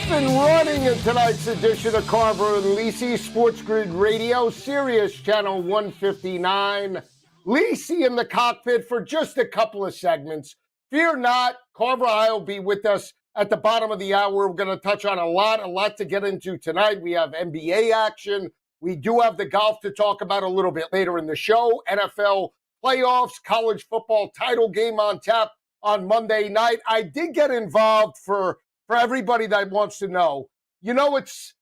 Off and running in tonight's edition of Carver and Lisi, SportsGrid Radio, Sirius Channel 159. Lisi in the cockpit for just a couple of segments. Fear not, Carver I will be with us at the bottom of the hour. We're going to touch on a lot to get into tonight. We have NBA action. We do have the golf to talk about a little bit later in the show. NFL playoffs, college football title game on tap on Monday night. I did get involved for everybody that wants to know. You know, it's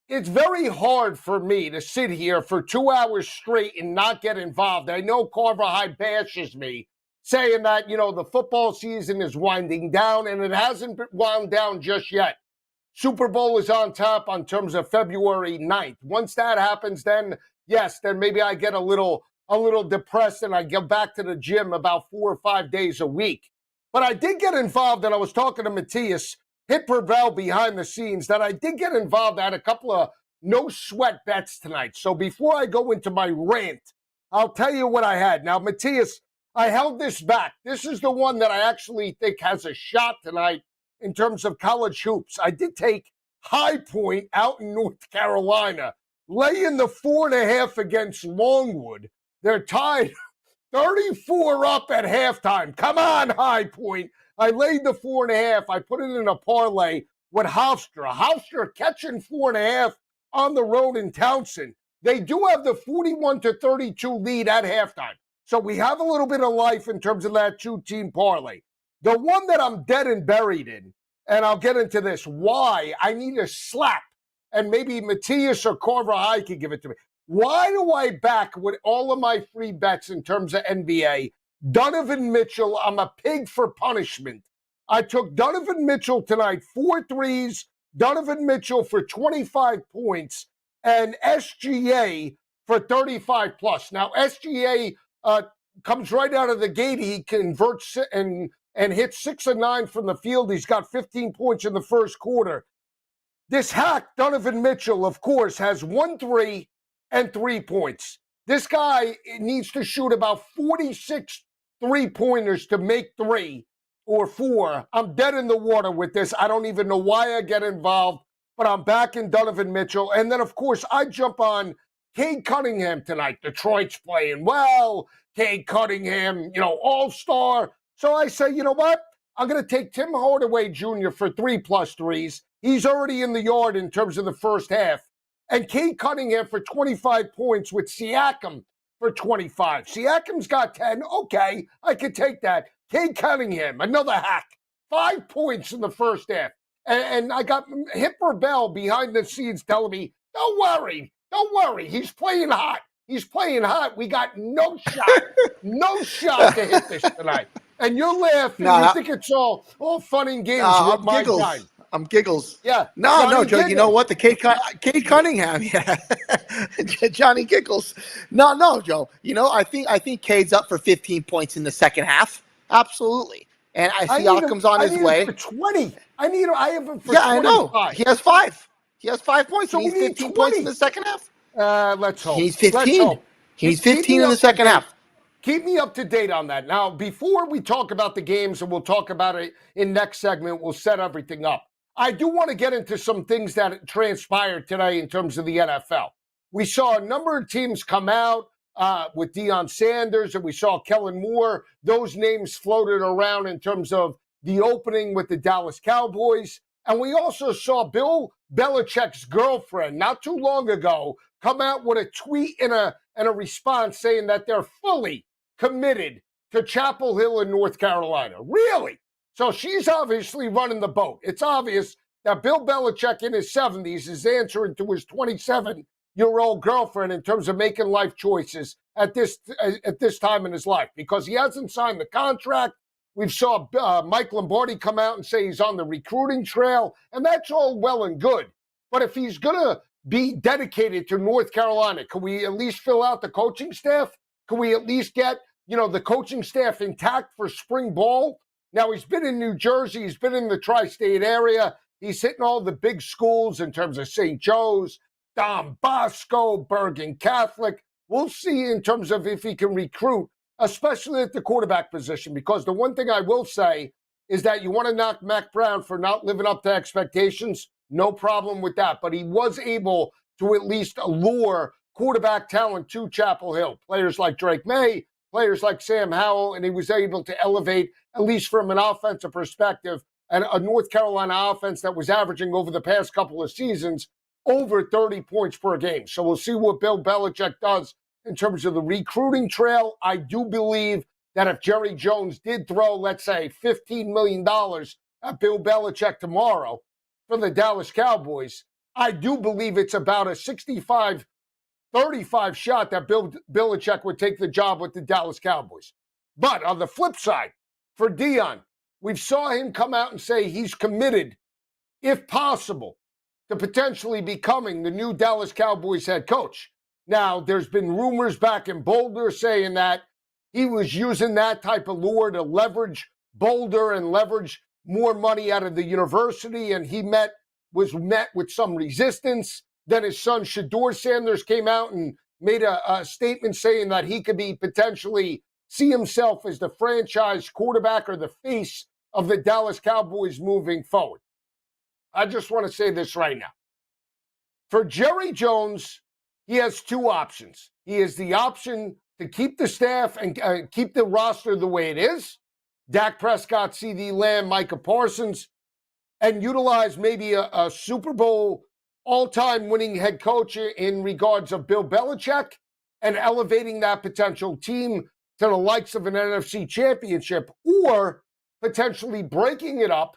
very hard for me to sit here for 2 hours straight and not get involved. I know Carver High bashes me, saying that, you know, the football season is winding down, and it hasn't wound down just yet. Super Bowl is on top on terms of February 9th. Once that happens, then, yes, then maybe I get a little depressed and I go back to the gym about 4 or 5 days a week. But I did get involved, and I was talking to Matthias Hitpervel behind the scenes, that I did get involved. I had a couple of no-sweat bets tonight. So before I go into my rant, I'll tell you what I had. Now, Matthias, I held this back. This is the one that I actually think has a shot tonight in terms of college hoops. I did take High Point out in North Carolina, laying the 4.5 against Longwood. They're tied 34 up at halftime. Come on, High Point. I laid the 4.5. I put it in a parlay with Hofstra. Hofstra catching 4.5 on the road in Townsend. They do have the 41-32 lead at halftime. So we have a little bit of life in terms of that two-team parlay. The one that I'm dead and buried in, and I'll get into this, why I need a slap, and maybe Matthias or Carver High can give it to me. Why do I back with all of my free bets in terms of NBA? Donovan Mitchell, I'm a pig for punishment. I took Donovan Mitchell tonight, 4 threes, Donovan Mitchell for 25 points, and SGA for 35 plus. Now, SGA comes right out of the gate. He converts and hits 6 of 9 from the field. He's got 15 points in the first quarter. This hack, Donovan Mitchell, of course, has 1 3 and 3 points. This guy needs to shoot about 46 3-pointers to make 3 or 4. I'm dead in the water with this. I don't even know why I get involved, but I'm back in Donovan Mitchell. And then, of course, I jump on Cade Cunningham tonight. Detroit's playing well. Cade Cunningham, you know, all-star. So I say, you know what? I'm going to take Tim Hardaway Jr. for 3+ threes. He's already in the yard in terms of the first half. And Cade Cunningham for 25 points with Siakam for 25. Siakam's got 10. Okay, I could take that. Cade Cunningham, another hack. 5 points in the first half. And I got Hitpervel behind the scenes telling me, don't worry. He's playing hot. We got no shot to hit this tonight. And you're laughing. You think it's all fun and games with my time. I'm giggles. Yeah. No, Joe, you know what? The Cade Cunningham, yeah. Johnny giggles. No, Joe. You know, I think Cade's up for 15 points in the second half. Absolutely. And I see Siakam's on his way. For 20. I have him for 25. I know. He has 5. He has 5 points. So he needs 15 points in the second half. Let's hope. He's 15. He's 15 in the second half. Keep me up to date on that. Now, before we talk about the games, and we'll talk about it in next segment, we'll set everything up. I do want to get into some things that transpired today in terms of the NFL. We saw a number of teams come out with Deion Sanders, and we saw Kellen Moore. Those names floated around in terms of the opening with the Dallas Cowboys. And we also saw Bill Belichick's girlfriend not too long ago come out with a tweet and a response saying that they're fully committed to Chapel Hill in North Carolina. Really? So she's obviously running the boat. It's obvious that Bill Belichick in his 70s is answering to his 27-year-old girlfriend in terms of making life choices at this time in his life, because he hasn't signed the contract. We saw Mike Lombardi come out and say he's on the recruiting trail, and that's all well and good. But if he's going to be dedicated to North Carolina, can we at least fill out the coaching staff? Can we at least get, the coaching staff intact for spring ball? Now, he's been in New Jersey. He's been in the tri-state area. He's hitting all the big schools in terms of St. Joe's, Don Bosco, Bergen Catholic. We'll see in terms of if he can recruit, especially at the quarterback position, because the one thing I will say, is that you want to knock Mac Brown for not living up to expectations. No problem with that. But he was able to at least allure quarterback talent to Chapel Hill. Players like Drake May, players like Sam Howell, and he was able to elevate, at least from an offensive perspective, and a North Carolina offense that was averaging over the past couple of seasons over 30 points per game. So we'll see what Bill Belichick does in terms of the recruiting trail. I do believe that if Jerry Jones did throw, let's say, $15 million at Bill Belichick tomorrow for the Dallas Cowboys, I do believe it's about a 65-35 shot that Bill Belichick would take the job with the Dallas Cowboys. But on the flip side, for Deion, we saw him come out and say he's committed, if possible, to potentially becoming the new Dallas Cowboys head coach. Now, there's been rumors back in Boulder saying that he was using that type of lure to leverage Boulder and leverage more money out of the university, and he was met with some resistance. Then his son, Shedeur Sanders, came out and made a statement saying that he could be potentially see himself as the franchise quarterback or the face of the Dallas Cowboys moving forward. I just want to say this right now. For Jerry Jones, he has two options. He has the option to keep the staff and keep the roster the way it is. Dak Prescott, CeeDee Lamb, Micah Parsons, and utilize maybe a Super Bowl all-time winning head coach in regards of Bill Belichick and elevating that potential team to the likes of an NFC championship, or potentially breaking it up,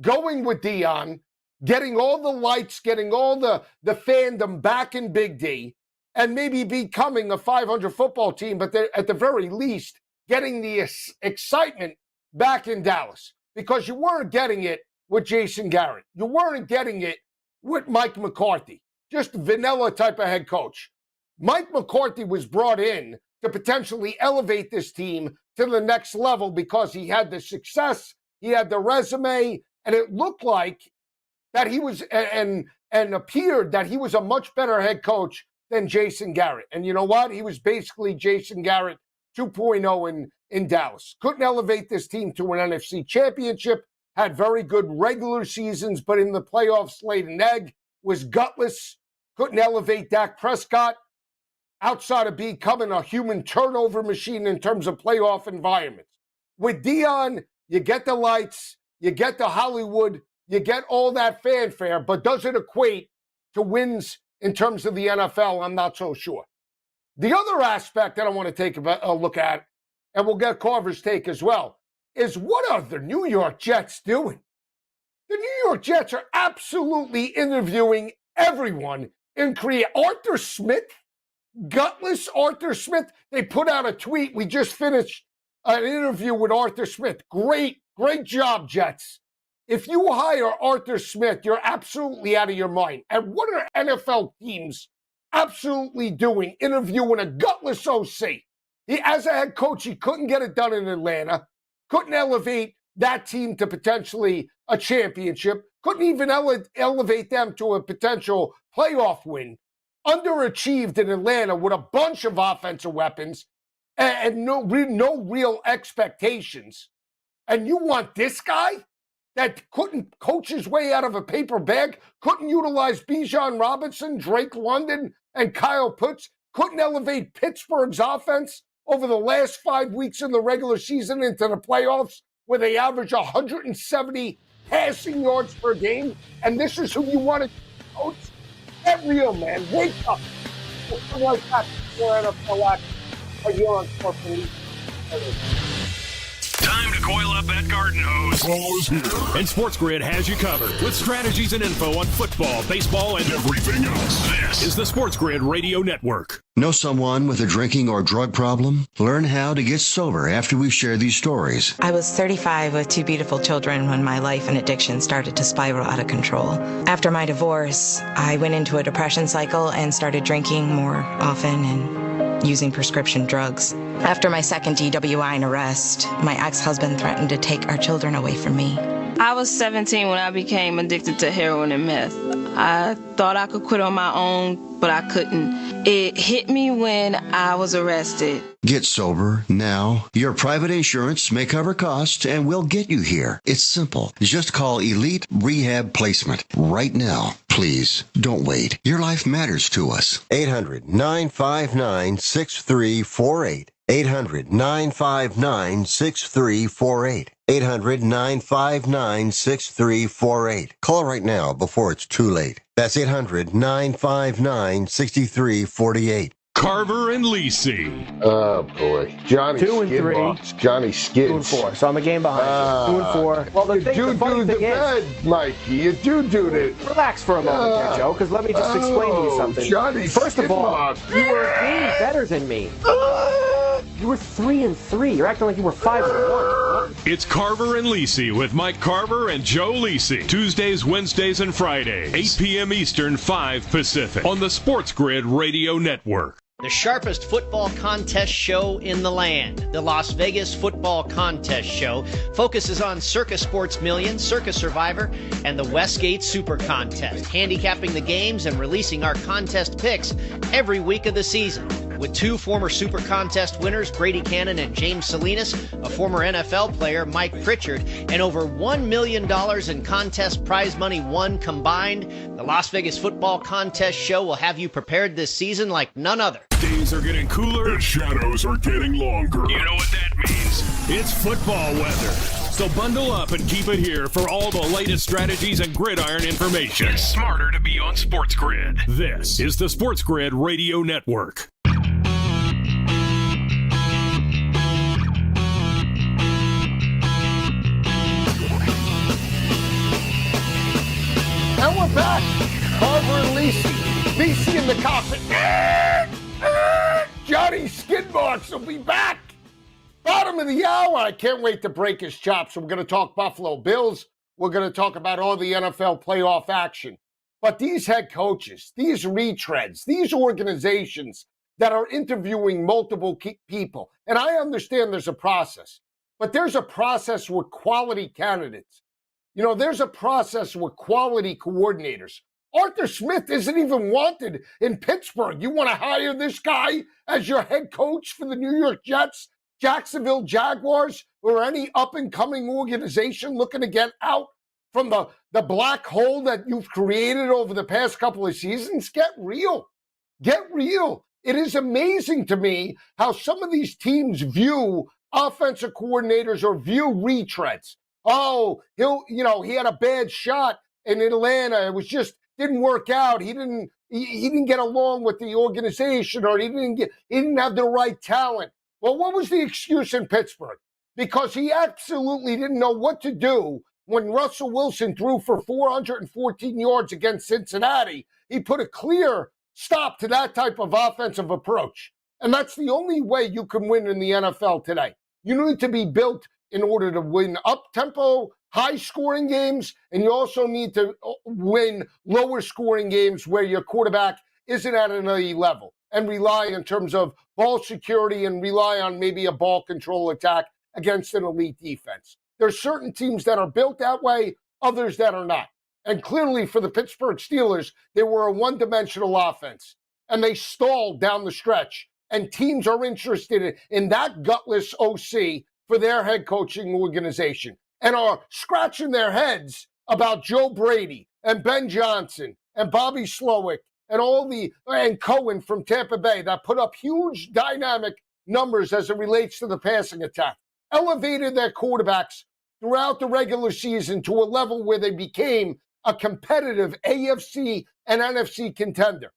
going with Deion, getting all the lights, getting all the fandom back in Big D, and maybe becoming a 500 football team, but at the very least, getting the excitement back in Dallas. Because you weren't getting it with Jason Garrett. You weren't getting it with Mike McCarthy, just vanilla type of head coach. Mike McCarthy was brought in to potentially elevate this team to the next level because he had the success, he had the resume, and it looked like that he was and appeared that he was a much better head coach than Jason Garrett. And you know what? He was basically Jason Garrett 2.0 in Dallas. Couldn't elevate this team to an NFC championship, had very good regular seasons, but in the playoffs laid an egg, was gutless, couldn't elevate Dak Prescott outside of becoming a human turnover machine in terms of playoff environments. With Deion, you get the lights, you get the Hollywood, you get all that fanfare, but does it equate to wins in terms of the NFL? I'm not so sure. The other aspect that I want to take a look at, and we'll get Carver's take as well, is what are the New York Jets doing? The New York Jets are absolutely interviewing everyone in Korea. Arthur Smith, gutless Arthur Smith, they put out a tweet. We just finished an interview with Arthur Smith. Great job, Jets. If you hire Arthur Smith, you're absolutely out of your mind. And what are NFL teams absolutely doing, interviewing a gutless OC? As a head coach, he couldn't get it done in Atlanta, couldn't elevate that team to potentially a championship, couldn't even elevate them to a potential playoff win, underachieved in Atlanta with a bunch of offensive weapons and no real expectations. And you want this guy that couldn't coach his way out of a paper bag, couldn't utilize Bijan Robinson, Drake London, and Kyle Pitts, couldn't elevate Pittsburgh's offense over the last 5 weeks in the regular season into the playoffs, where they average 170 passing yards per game, and this is who you want to coach? Get real, man. Wake up. Something like that for NFL action. Or you're on SportsGrid. Time to coil up that garden hose. And SportsGrid has you covered with strategies and info on football, baseball, and everything else. This is the SportsGrid Radio Network. Know someone with a drinking or drug problem? Learn how to get sober after we share these stories. I was 35 with 2 beautiful children when my life and addiction started to spiral out of control. After my divorce, I went into a depression cycle and started drinking more often and using prescription drugs. After my second DWI and arrest, my ex-husband threatened to take our children away from me. I was 17 when I became addicted to heroin and meth. I thought I could quit on my own, but I couldn't. It hit me when I was arrested. Get sober now. Your private insurance may cover costs and we'll get you here. It's simple. Just call Elite Rehab Placement right now. Please, don't wait. Your life matters to us. 800-959-6348. 800-959-6348. 800-959-6348. Call right now before it's too late. That's 800-959-6348. Carver and Lisi. Oh, boy. Johnny 2 and Skid 3. Box. Johnny Skids. 2 and 4. So I'm a game behind you. 2 and 4. Well, the funny thing is, bed, Mikey. You do it. relax for a moment there, Joe, because let me just explain to you something. Johnny First of all, Skid Box. you were a game better than me. You were 3 and 3. You're acting like you were 5 and 1. It's Carver and Lisi with Mike Carver and Joe Lisi. Tuesdays, Wednesdays, and Fridays. 8 p.m. Eastern, 5 Pacific. On the SportsGrid Radio Network. The sharpest football contest show in the land, the Las Vegas Football Contest Show, focuses on Circus Sports Million, Circus Survivor, and the Westgate Super Contest, handicapping the games and releasing our contest picks every week of the season. With 2 former Super Contest winners, Brady Cannon and James Salinas, a former NFL player, Mike Pritchard, and over $1 million in contest prize money won combined, the Las Vegas Football Contest Show will have you prepared this season like none other. Days are getting cooler. And shadows are getting longer. You know what that means. It's football weather. So bundle up and keep it here for all the latest strategies and gridiron information. It's smarter to be on SportsGrid. This is the SportsGrid Radio Network. And we're back. Carver and Lisi. Lisi in the cockpit. Johnny Skid Box will be back. Bottom of the hour. I can't wait to break his chops. We're going to talk Buffalo Bills. We're going to talk about all the NFL playoff action. But these head coaches, these retreads, these organizations that are interviewing multiple people, and I understand there's a process, but there's a process with quality candidates. You know, there's a process with quality coordinators. Arthur Smith isn't even wanted in Pittsburgh. You want to hire this guy as your head coach for the New York Jets, Jacksonville Jaguars, or any up-and-coming organization looking to get out from the black hole that you've created over the past couple of seasons? Get real. Get real. It is amazing to me how some of these teams view offensive coordinators or view retreads. Oh, he had a bad shot in Atlanta. It was just didn't work out. He didn't get along with the organization, or he didn't have the right talent. Well, what was the excuse in Pittsburgh? Because he absolutely didn't know what to do when Russell Wilson threw for 414 yards against Cincinnati. He put a clear stop to that type of offensive approach. And that's the only way you can win in the NFL today. You need to be built in order to win up-tempo, high-scoring games, and you also need to win lower-scoring games where your quarterback isn't at an elite level, and rely in terms of ball security and rely on maybe a ball control attack against an elite defense. There's certain teams that are built that way, others that are not. And clearly for the Pittsburgh Steelers, they were a one-dimensional offense, and they stalled down the stretch. And teams are interested in that gutless OC for their head coaching organization and are scratching their heads about Joe Brady and Ben Johnson and Bobby Slowick and Cohen from Tampa Bay that put up huge dynamic numbers as it relates to the passing attack, elevated their quarterbacks throughout the regular season to a level where they became a competitive AFC and NFC contender.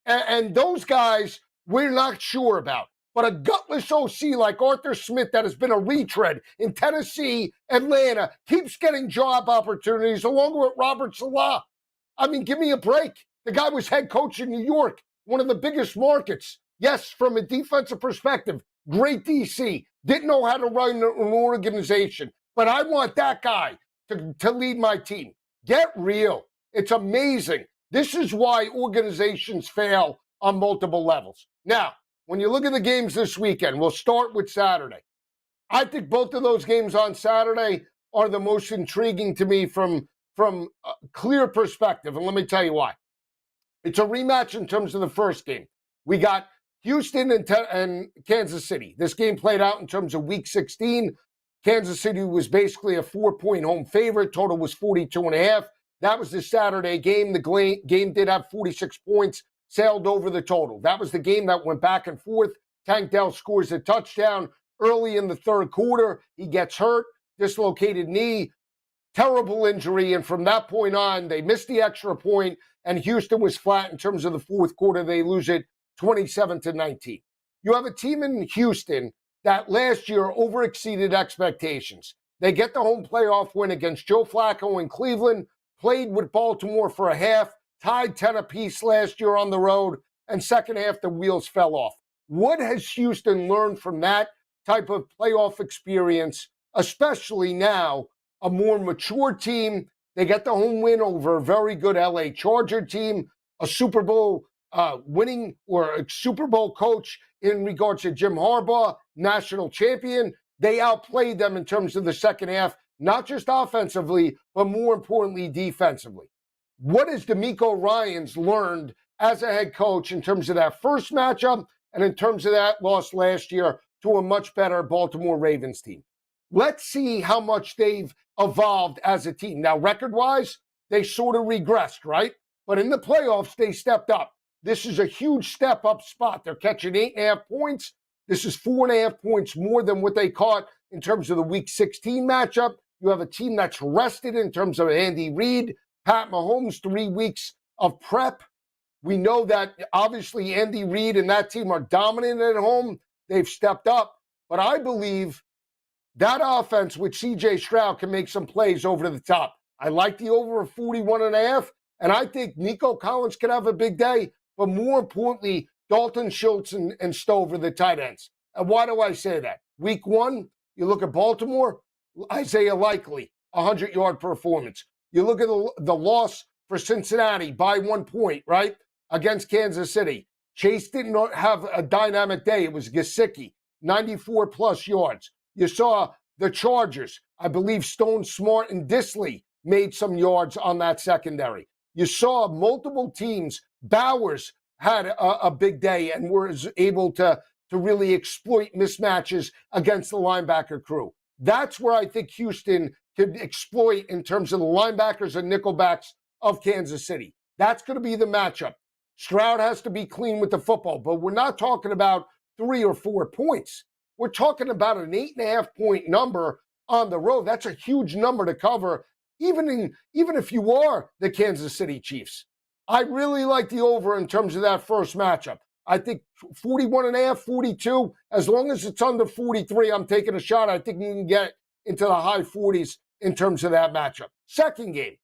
And those guys we're not sure about. But a gutless OC like Arthur Smith that has been a retread in Tennessee, Atlanta, keeps getting job opportunities along with Robert Salah. I mean, give me a break. The guy was head coach in New York, one of the biggest markets. Yes, from a defensive perspective, great DC. Didn't know how to run an organization. But I want that guy to lead my team. Get real. It's amazing. This is why organizations fail on multiple levels. Now, when you look at the games this weekend, we'll start with Saturday. I think both of those games on Saturday are the most intriguing to me from from a clear perspective, and let me tell you why. It's a rematch in terms of the first game. We got Houston and Kansas City. This game played out in terms of Week 16. Kansas City was basically a 4-point home favorite. Total was 42.5. That was the Saturday game. The game did have 46 points, sailed over the total. That was the game that went back and forth. Tank Dell scores a touchdown early in the third quarter. He gets hurt, dislocated knee, terrible injury. And from that point on, they missed the extra point, and Houston was flat in terms of the fourth quarter. They lose it 27-19. You have a team in Houston that last year overexceeded expectations. They get the home playoff win against Joe Flacco in Cleveland, played with Baltimore for a half, tied 10 apiece last year on the road, and second half the wheels fell off. What has Houston learned from that type of playoff experience, especially now, a more mature team? They get the home win over a very good LA Charger team, a Super Bowl winning or a Super Bowl coach in regards to Jim Harbaugh, national champion. They outplayed them in terms of the second half, not just offensively, but more importantly, defensively. What has DeMeco Ryans learned as a head coach in terms of that first matchup and in terms of that loss last year to a much better Baltimore Ravens team? Let's see how much they've evolved as a team. Now, record-wise, they sort of regressed, right? But in the playoffs, they stepped up. This is a huge step-up spot. They're catching 8.5 points. This is 4.5 points more than what they caught in terms of the Week 16 matchup. You have a team that's rested in terms of Andy Reid, Pat Mahomes, 3 weeks of prep. We know that obviously Andy Reid and that team are dominant at home. They've stepped up. But I believe that offense with C.J. Stroud can make some plays over the top. I like the over of 41.5, and I think Nico Collins could have a big day. But more importantly, Dalton Schultz and Stover, the tight ends. And why do I say that? Week 1, you look at Baltimore, Isaiah Likely, 100-yard performance. You look at the loss for Cincinnati by 1 point, right, against Kansas City. Chase didn't have a dynamic day. It was Gesicki, 94-plus yards. You saw the Chargers. I believe Stone, Smart, and Disley made some yards on that secondary. You saw multiple teams. Bowers had a big day and was able to really exploit mismatches against the linebacker crew. That's where I think Houston could exploit in terms of the linebackers and nickelbacks of Kansas City. That's going to be the matchup. Stroud has to be clean with the football, but we're not talking about 3 or 4 points. We're talking about an 8.5 point number on the road. That's a huge number to cover, even if you are the Kansas City Chiefs. I really like the over in terms of that first matchup. I think 41.5, 42, as long as it's under 43, I'm taking a shot. I think you can get into the high 40s in terms of that matchup. Second game,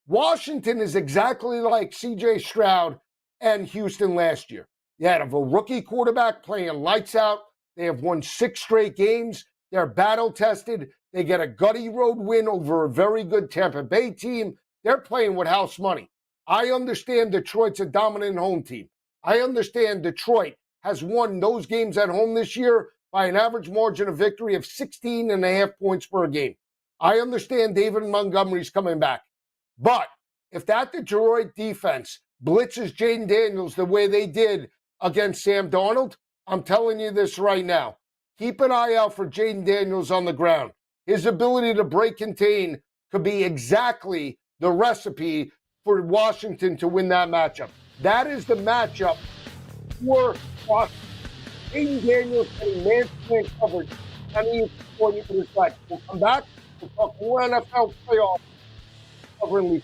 Washington is exactly like C.J. Stroud and Houston last year. You had a rookie quarterback playing lights out. They have won 6 straight games. They're battle-tested. They get a gutty road win over a very good Tampa Bay team. They're playing with house money. I understand Detroit's a dominant home team. I understand Detroit has won those games at home this year by an average margin of victory of 16.5 points per game. I understand David Montgomery's coming back. But if that Detroit defense blitzes Jaden Daniels the way they did against Sam Darnold, I'm telling you this right now. Keep an eye out for Jaden Daniels on the ground. His ability to break contain could be exactly the recipe for Washington to win that matchup. That is the matchup for Washington. Jaden Daniels getting man-to-man coverage. I mean, for you to the side. We'll come back. We'll talk more NFL playoffs. Carver and Lisi.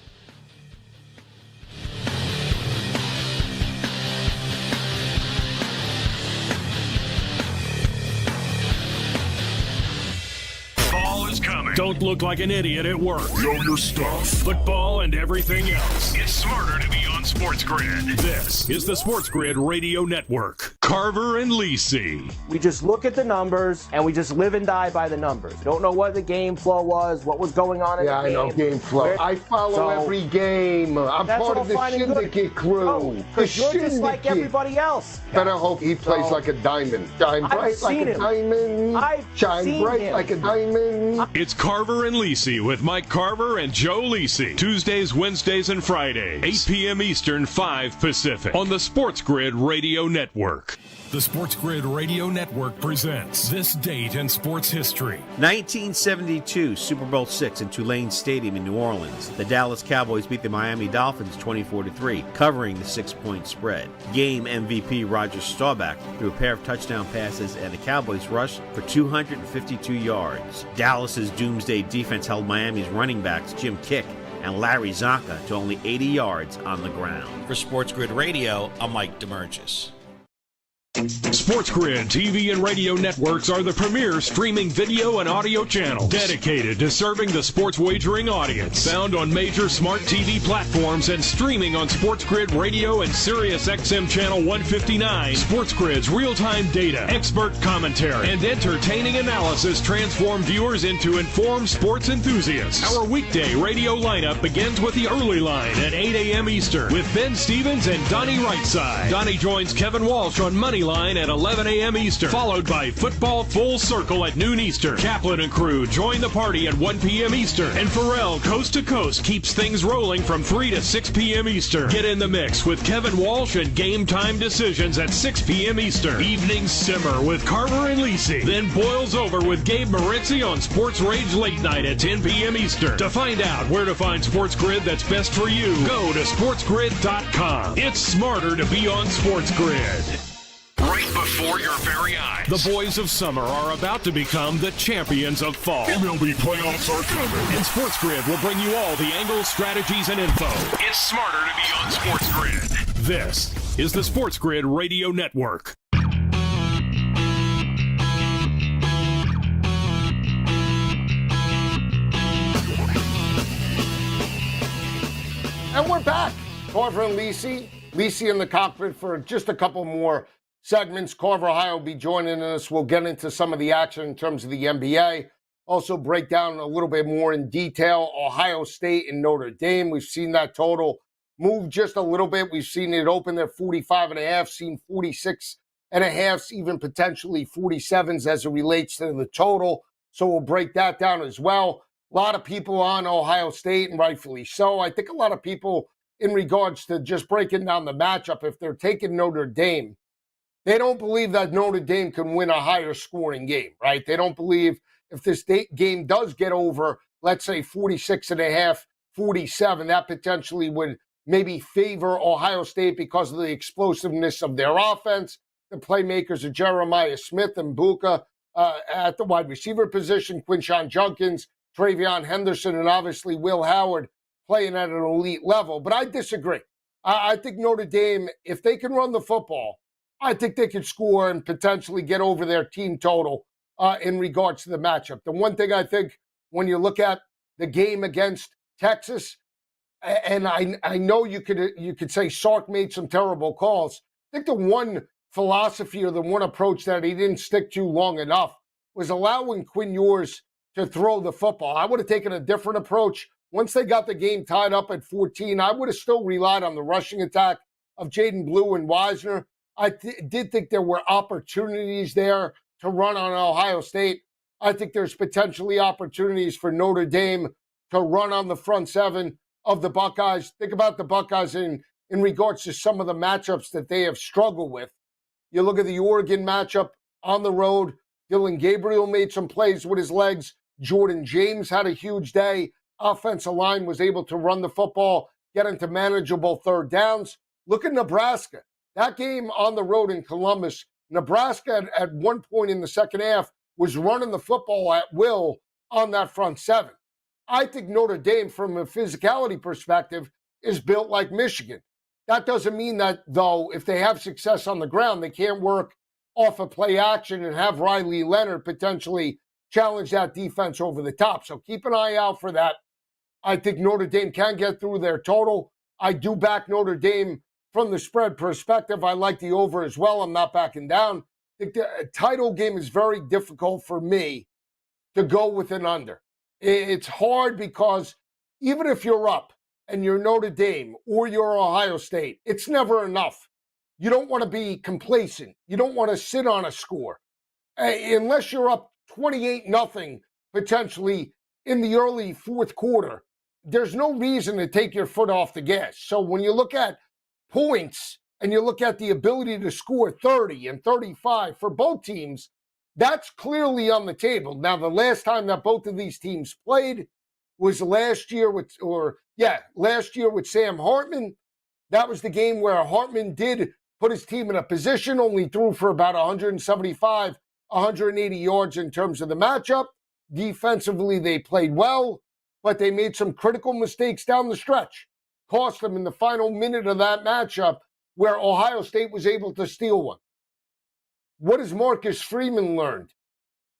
Fall is coming. Don't look like an idiot at work. Know your stuff. Football and everything else. It's smarter to be on SportsGrid. This is the SportsGrid Radio Network. Carver and Lisi. We just look at the numbers, and we just live and die by the numbers. Don't know what the game flow was, what was going on in the game. Yeah, I know game flow. I follow every game. I'm part of the syndicate crew. Because you're just like everybody else. Better hope he plays like a diamond. Shine bright like a diamond. Shine bright like a diamond. It's Carver and Lisi with Mike Carver and Joe Lisi. Tuesdays, Wednesdays, and Fridays. 8 p.m. Eastern, 5 Pacific. On the SportsGrid Radio Network. The SportsGrid Radio Network presents This Date in Sports History. 1972, Super Bowl VI in Tulane Stadium in New Orleans. The Dallas Cowboys beat the Miami Dolphins 24-3, covering the 6-point spread. Game MVP Roger Staubach threw a pair of touchdown passes, and the Cowboys rushed for 252 yards. Dallas's doomsday defense held Miami's running backs Jim Kick and Larry Zonka to only 80 yards on the ground. For SportsGrid Radio, I'm Mike DeMurgis. SportsGrid TV and radio networks are the premier streaming video and audio channels dedicated to serving the sports wagering audience. Found on major smart TV platforms and streaming on SportsGrid Radio and SiriusXM Channel 159. SportsGrid's real-time data, expert commentary, and entertaining analysis transform viewers into informed sports enthusiasts. Our weekday radio lineup begins with the early line at 8 a.m. Eastern with Ben Stevens and Donnie Rightside. Donnie joins Kevin Walsh on Moneyline at 11 a.m. Eastern, followed by Football Full Circle at noon Eastern. Kaplan and crew join the party at 1 p.m. Eastern, and Pharrell Coast to Coast keeps things rolling from 3 to 6 p.m. Eastern. Get in the mix with Kevin Walsh and Game Time Decisions at 6 p.m. Eastern. Evenings simmer with Carver and Lisi, then boils over with Gabe Moritzi on Sports Rage Late Night at 10 p.m. Eastern. To find out where to find SportsGrid that's best for you, go to sportsgrid.com. It's smarter to be on SportsGrid. Right before your very eyes, the boys of summer are about to become the champions of fall. MLB playoffs are coming. And SportsGrid will bring you all the angles, strategies, and info. It's smarter to be on SportsGrid. This is the SportsGrid Radio Network. And we're back. Carver and Lisi. Lisi in the cockpit for just a couple more segments. Carver High will be joining us. We'll get into some of the action in terms of the NBA. Also break down a little bit more in detail Ohio State and Notre Dame. We've seen that total move just a little bit. We've seen it open at 45.5, seen 46.5, even potentially 47s as it relates to the total. So we'll break that down as well. A lot of people on Ohio State, and rightfully so. I think a lot of people in regards to just breaking down the matchup, if they're taking Notre Dame, they don't believe that Notre Dame can win a higher scoring game, right? They don't believe if this game does get over, let's say 46.5, 47, that potentially would maybe favor Ohio State because of the explosiveness of their offense, the playmakers of Jeremiah Smith and Buka at the wide receiver position, Quinshon Judkins, Travion Henderson, and obviously Will Howard playing at an elite level. But I disagree. I think Notre Dame, if they can run the football, I think they could score and potentially get over their team total in regards to the matchup. The one thing I think when you look at the game against Texas, and I know you could say Sark made some terrible calls. I think the one philosophy or the one approach that he didn't stick to long enough was allowing Quinn Ewers to throw the football. I would have taken a different approach. Once they got the game tied up at 14, I would have still relied on the rushing attack of Jaden Blue and Wisner. I did think there were opportunities there to run on Ohio State. I think there's potentially opportunities for Notre Dame to run on the front seven of the Buckeyes. Think about the Buckeyes in regards to some of the matchups that they have struggled with. You look at the Oregon matchup on the road. Dylan Gabriel made some plays with his legs. Jordan James had a huge day. Offensive line was able to run the football, get into manageable third downs. Look at Nebraska. That game on the road in Columbus, Nebraska at one point in the second half was running the football at will on that front seven. I think Notre Dame, from a physicality perspective, is built like Michigan. That doesn't mean that, though, if they have success on the ground, they can't work off a play action and have Riley Leonard potentially challenge that defense over the top. So keep an eye out for that. I think Notre Dame can get through their total. I do back Notre Dame from the spread perspective, I like the over as well. I'm not backing down. I think the title game is very difficult for me to go with an under. It's hard because even if you're up and you're Notre Dame or you're Ohio State, it's never enough. You don't want to be complacent. You don't want to sit on a score. Unless you're up 28-0 potentially in the early fourth quarter, there's no reason to take your foot off the gas. So when you look at points and you look at the ability to score 30 and 35 for both teams, that's clearly on the table. Now, the last time that both of these teams played was last year with Sam Hartman. That was the game where Hartman did put his team in a position, only threw for about 175, 180 yards in terms of the matchup. Defensively, they played well, but they made some critical mistakes down the stretch. Cost them in the final minute of that matchup where Ohio State was able to steal one. What has Marcus Freeman learned?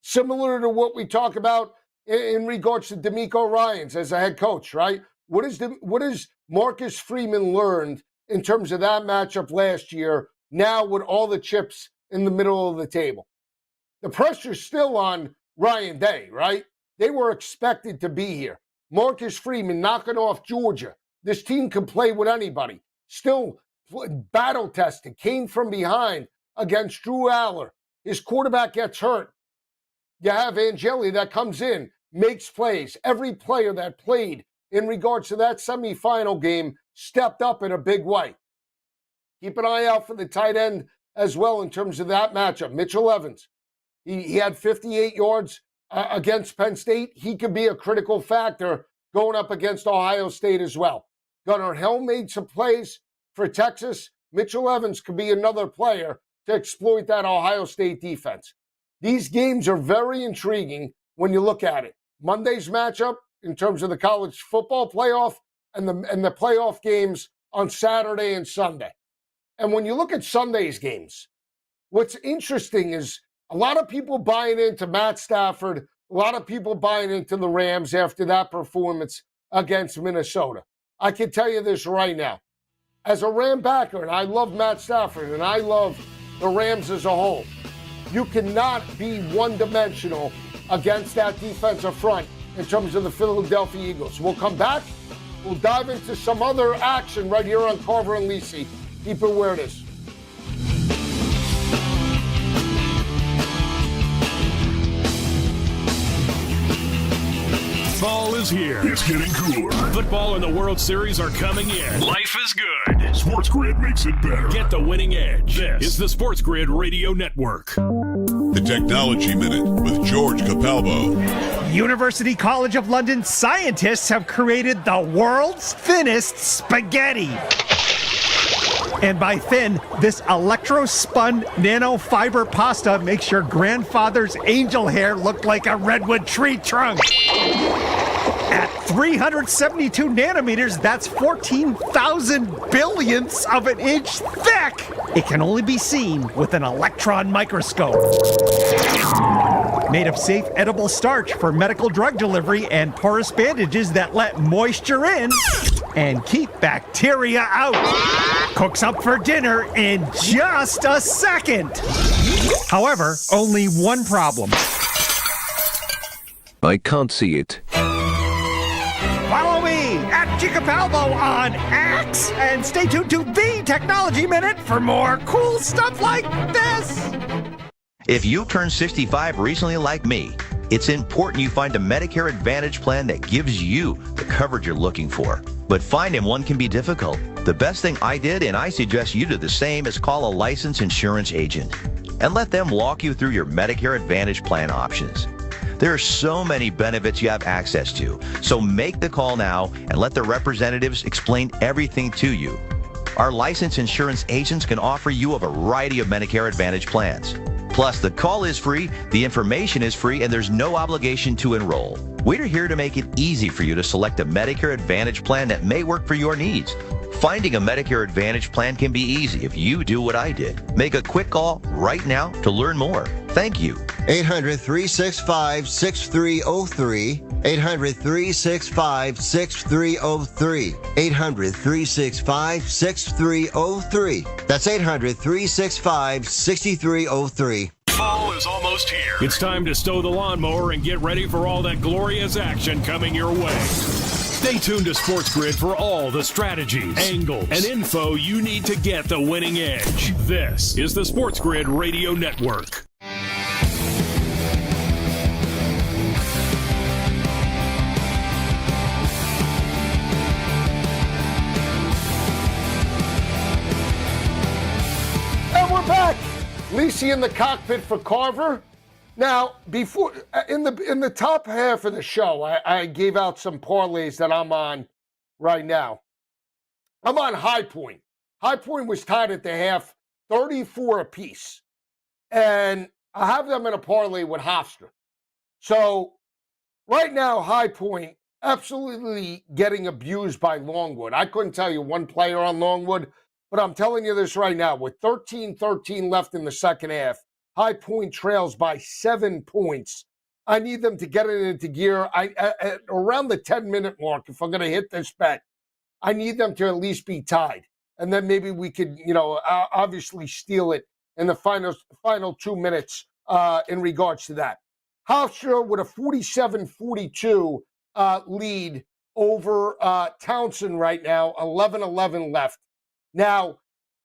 Similar to what we talk about in regards to DeMeco Ryans as a head coach, right? What has Marcus Freeman learned in terms of that matchup last year, now with all the chips in the middle of the table? The pressure's still on Ryan Day, right? They were expected to be here. Marcus Freeman knocking off Georgia. This team can play with anybody. Still battle-tested, came from behind against Drew Aller. His quarterback gets hurt. You have Angeli that comes in, makes plays. Every player that played in regards to that semifinal game stepped up in a big way. Keep an eye out for the tight end as well in terms of that matchup. Mitchell Evans, he had 58 yards against Penn State. He could be a critical factor going up against Ohio State as well. Gunnar Hill made some plays for Texas. Mitchell Evans could be another player to exploit that Ohio State defense. These games are very intriguing when you look at it. Monday's matchup in terms of the college football playoff and the playoff games on Saturday and Sunday. And when you look at Sunday's games, what's interesting is a lot of people buying into Matt Stafford, a lot of people buying into the Rams after that performance against Minnesota. I can tell you this right now. As a Ram backer, and I love Matt Stafford, and I love the Rams as a whole, you cannot be one-dimensional against that defensive front in terms of the Philadelphia Eagles. We'll come back. We'll dive into some other action right here on Carver and Lisi. Keep it where it is. Fall is here. It's getting cooler. Football and the World Series are coming in. Life is good. SportsGrid makes it better. Get the winning edge. This is the SportsGrid Radio Network. The Technology Minute with George Capalbo. University College of London scientists have created the world's thinnest spaghetti. And by thin, this electro-spun nanofiber pasta makes your grandfather's angel hair look like a redwood tree trunk. At 372 nanometers, that's 14,000 billionths of an inch thick. It can only be seen with an electron microscope. Made of safe edible starch for medical drug delivery and porous bandages that let moisture in and keep bacteria out. Cooks up for dinner in just a second. However, only one problem. I can't see it. Follow me at Capalbo on X and stay tuned to the Technology Minute for more cool stuff like this. If you turned 65 recently like me, it's important you find a Medicare Advantage plan that gives you the coverage you're looking for. But finding one can be difficult. The best thing I did, and I suggest you do the same, is call a licensed insurance agent and let them walk you through your Medicare Advantage plan options. There are so many benefits you have access to, so make the call now and let the representatives explain everything to you. Our licensed insurance agents can offer you a variety of Medicare Advantage plans. Plus, the call is free, the information is free, and there's no obligation to enroll. We're here to make it easy for you to select a Medicare Advantage plan that may work for your needs. Finding a Medicare Advantage plan can be easy if you do what I did. Make a quick call right now to learn more. Thank you. 800-365-6303. 800-365-6303. 800-365-6303. That's 800-365-6303. Fall is almost here. It's time to stow the lawnmower and get ready for all that glorious action coming your way. Stay tuned to SportsGrid for all the strategies, angles, and info you need to get the winning edge. This is the SportsGrid Radio Network. And we're back. Lisi in the cockpit for Carver. Now, before in the top half of the show, I gave out some parlays that I'm on right now. I'm on High Point. High Point was tied at the half, 34 apiece. And I have them in a parlay with Hofstra. So right now, High Point absolutely getting abused by Longwood. I couldn't tell you one player on Longwood, but I'm telling you this right now. With 13-13 left in the second half, High Point trails by 7 points. I need them to get it into gear. At around the 10-minute mark, if I'm going to hit this bet, I need them to at least be tied. And then maybe we could, obviously steal it in the final 2 minutes in regards to that. Hofstra with a 47-42 lead over Townsend right now, 11-11 left. Now,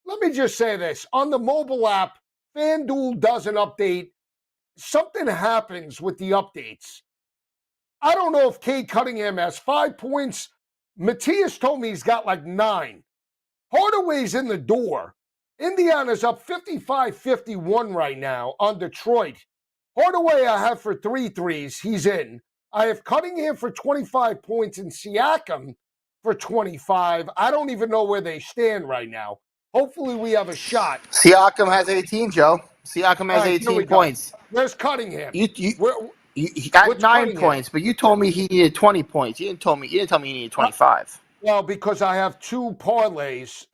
let me just say this. On the mobile app, FanDuel does an update. Something happens with the updates. I don't know if Cade Cunningham has 5 points. Matthias told me he's got like 9. Hardaway's in the door. Indiana's up 55-51 right now on Detroit. Hardaway I have for 3 threes. He's in. I have Cunningham for 25 points and Siakam for 25. I don't even know where they stand right now. Hopefully we have a shot. Siakam has 18, Joe. Siakam has 18 points. Where's Cunningham? He got 9 points, but you told me he needed 20 points. You didn't tell me he needed 25. Well, because I have 2 parlays,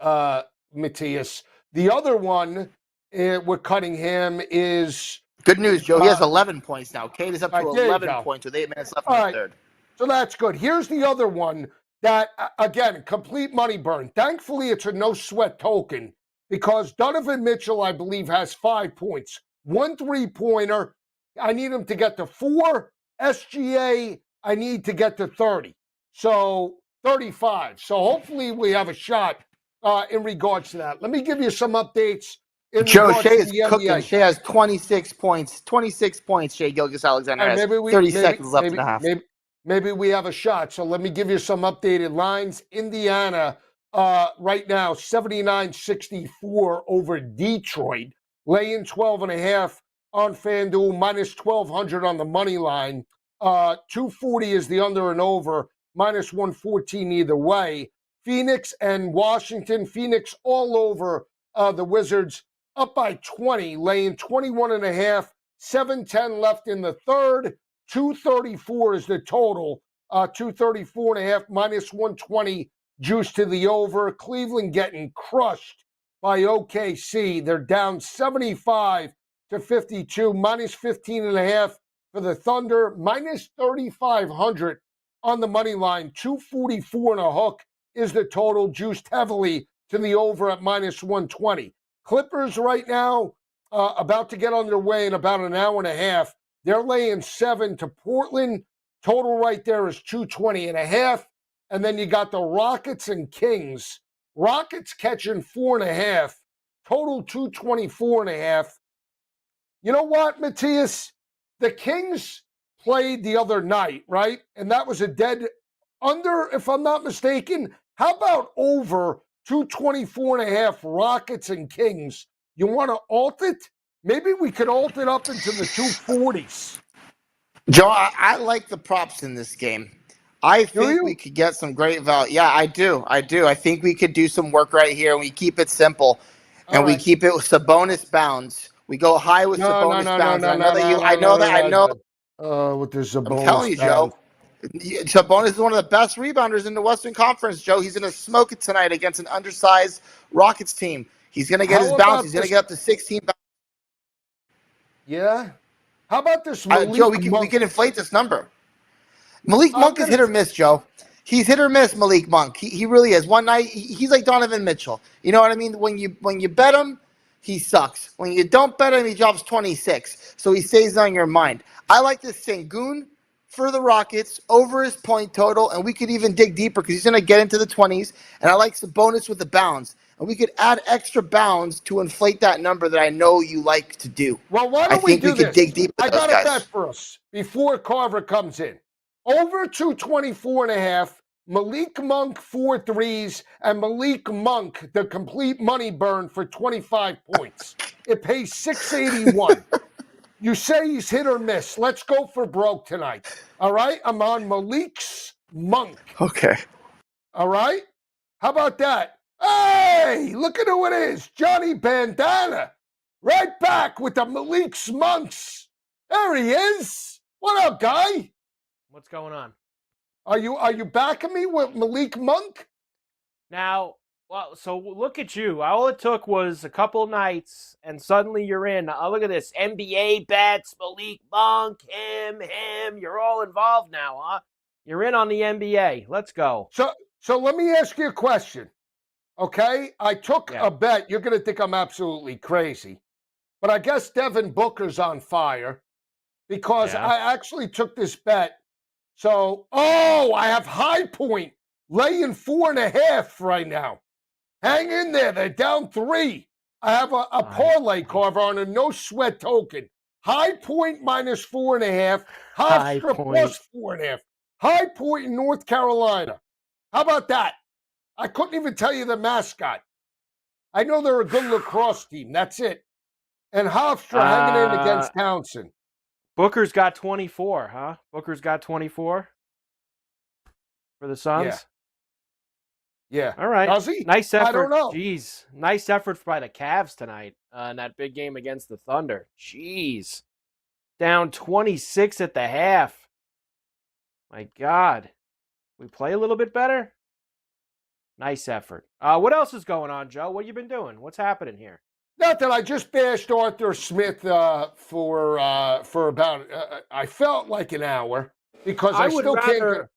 Matthias. The other one with Cunningham is good news, Joe. He has 11 points now. Cade is up to 11 points with 8 minutes left in the third. So that's good. Here's the other one that, again, complete money burn. Thankfully, it's a no-sweat token because Donovan Mitchell, I believe, has 5 points. 1 3-pointer. I need him to get to 4. SGA, I need to get to 30. So 35. So hopefully we have a shot in regards to that. Let me give you some updates. Joe, Shea is cooking. Shea has 26 points. 26 points, Shea Gilgeous-Alexander has 30 seconds left in the half. Maybe we have a shot. So let me give you some updated lines. Indiana right now, 79-64 over Detroit. Laying 12.5 on FanDuel, minus 1,200 on the money line. 240 is the under and over, minus 114 either way. Phoenix and Washington. Phoenix all over the Wizards, up by 20, laying 21.5. 7:10 left in the third. 234 is the total. 234.5, minus 120 juice to the over. Cleveland getting crushed by OKC. They're down 75-52, minus 15.5 for the Thunder, minus 3,500 on the money line. 244 and a hook is the total, juiced heavily to the over at minus 120. Clippers right now about to get underway in about an hour and a half. They're laying 7 to Portland. Total right there is 220.5. And then you got the Rockets and Kings. Rockets catching 4.5. Total 224.5. You know what, Matthias? The Kings played the other night, right? And that was a dead under, if I'm not mistaken. How about over 224.5 Rockets and Kings? You want to alt it? Maybe we could alt it up into the 240s. Joe, I like the props in this game. I think we could get some great value. Yeah, I do. I think we could do some work right here, and we keep it simple, and we keep it with Sabonis bounds. We go high with Sabonis bounds. I know that. With the Sabonis. I'm telling you, Joe. Sabonis is one of the best rebounders in the Western Conference, Joe. He's going to smoke it tonight against an undersized Rockets team. He's going to get his bounce. He's going to get up to 16 bounces. Yeah. How about this Malik Joe, we can inflate this number. Malik Monk is hit or miss, Joe. He's hit or miss, Malik Monk. He really is. One night, he's like Donovan Mitchell. You know what I mean? When you bet him, he sucks. When you don't bet him, he drops 26. So he stays on your mind. I like this Sengun for the Rockets over his point total, and we could even dig deeper because he's going to get into the 20s. And I like the bonus with the bounds. And we could add extra bounds to inflate that number that I know you like to do. Well, why don't we do this? Could dig deep with I those got guys. a bet for us before Carver comes in. Over 224.5, Malik Monk 4 threes, and Malik Monk, the complete money burn for 25 points. It pays $681. You say he's hit or miss. Let's go for broke tonight. All right? I'm on Malik's Monk. Okay. All right? How about that? Hey, look at who it is. Johnny Bandana. Right back with the Malik's Monks. There he is. What up, guy? What's going on? Are you backing me with Malik Monk? Now, well, so look at you. All it took was a couple nights, and suddenly you're in. Look at this. NBA bets, Malik Monk, him. You're all involved now, huh? You're in on the NBA. Let's go. So let me ask you a question, okay? I took a bet. You're going to think I'm absolutely crazy, but I guess Devin Booker's on fire because I actually took this bet. So, I have High Point laying 4.5 right now. Hang in there. They're down 3. I have a parlay, Carver, on a no-sweat token. High Point minus 4.5. Hofstra plus 4.5. High Point in North Carolina. How about that? I couldn't even tell you the mascot. I know they're a good lacrosse team. That's it. And Hofstra hanging in against Townsend. Booker's got 24, huh? Booker's got 24 for the Suns? Yeah. All right. Does he? Nice effort. I don't know. Jeez. Nice effort by the Cavs tonight in that big game against the Thunder. Jeez. Down 26 at the half. My God. We play a little bit better? Nice effort. What else is going on, Joe? What have you been doing? What's happening here? Nothing. I just bashed Arthur Smith for about I felt like an hour because I still can't.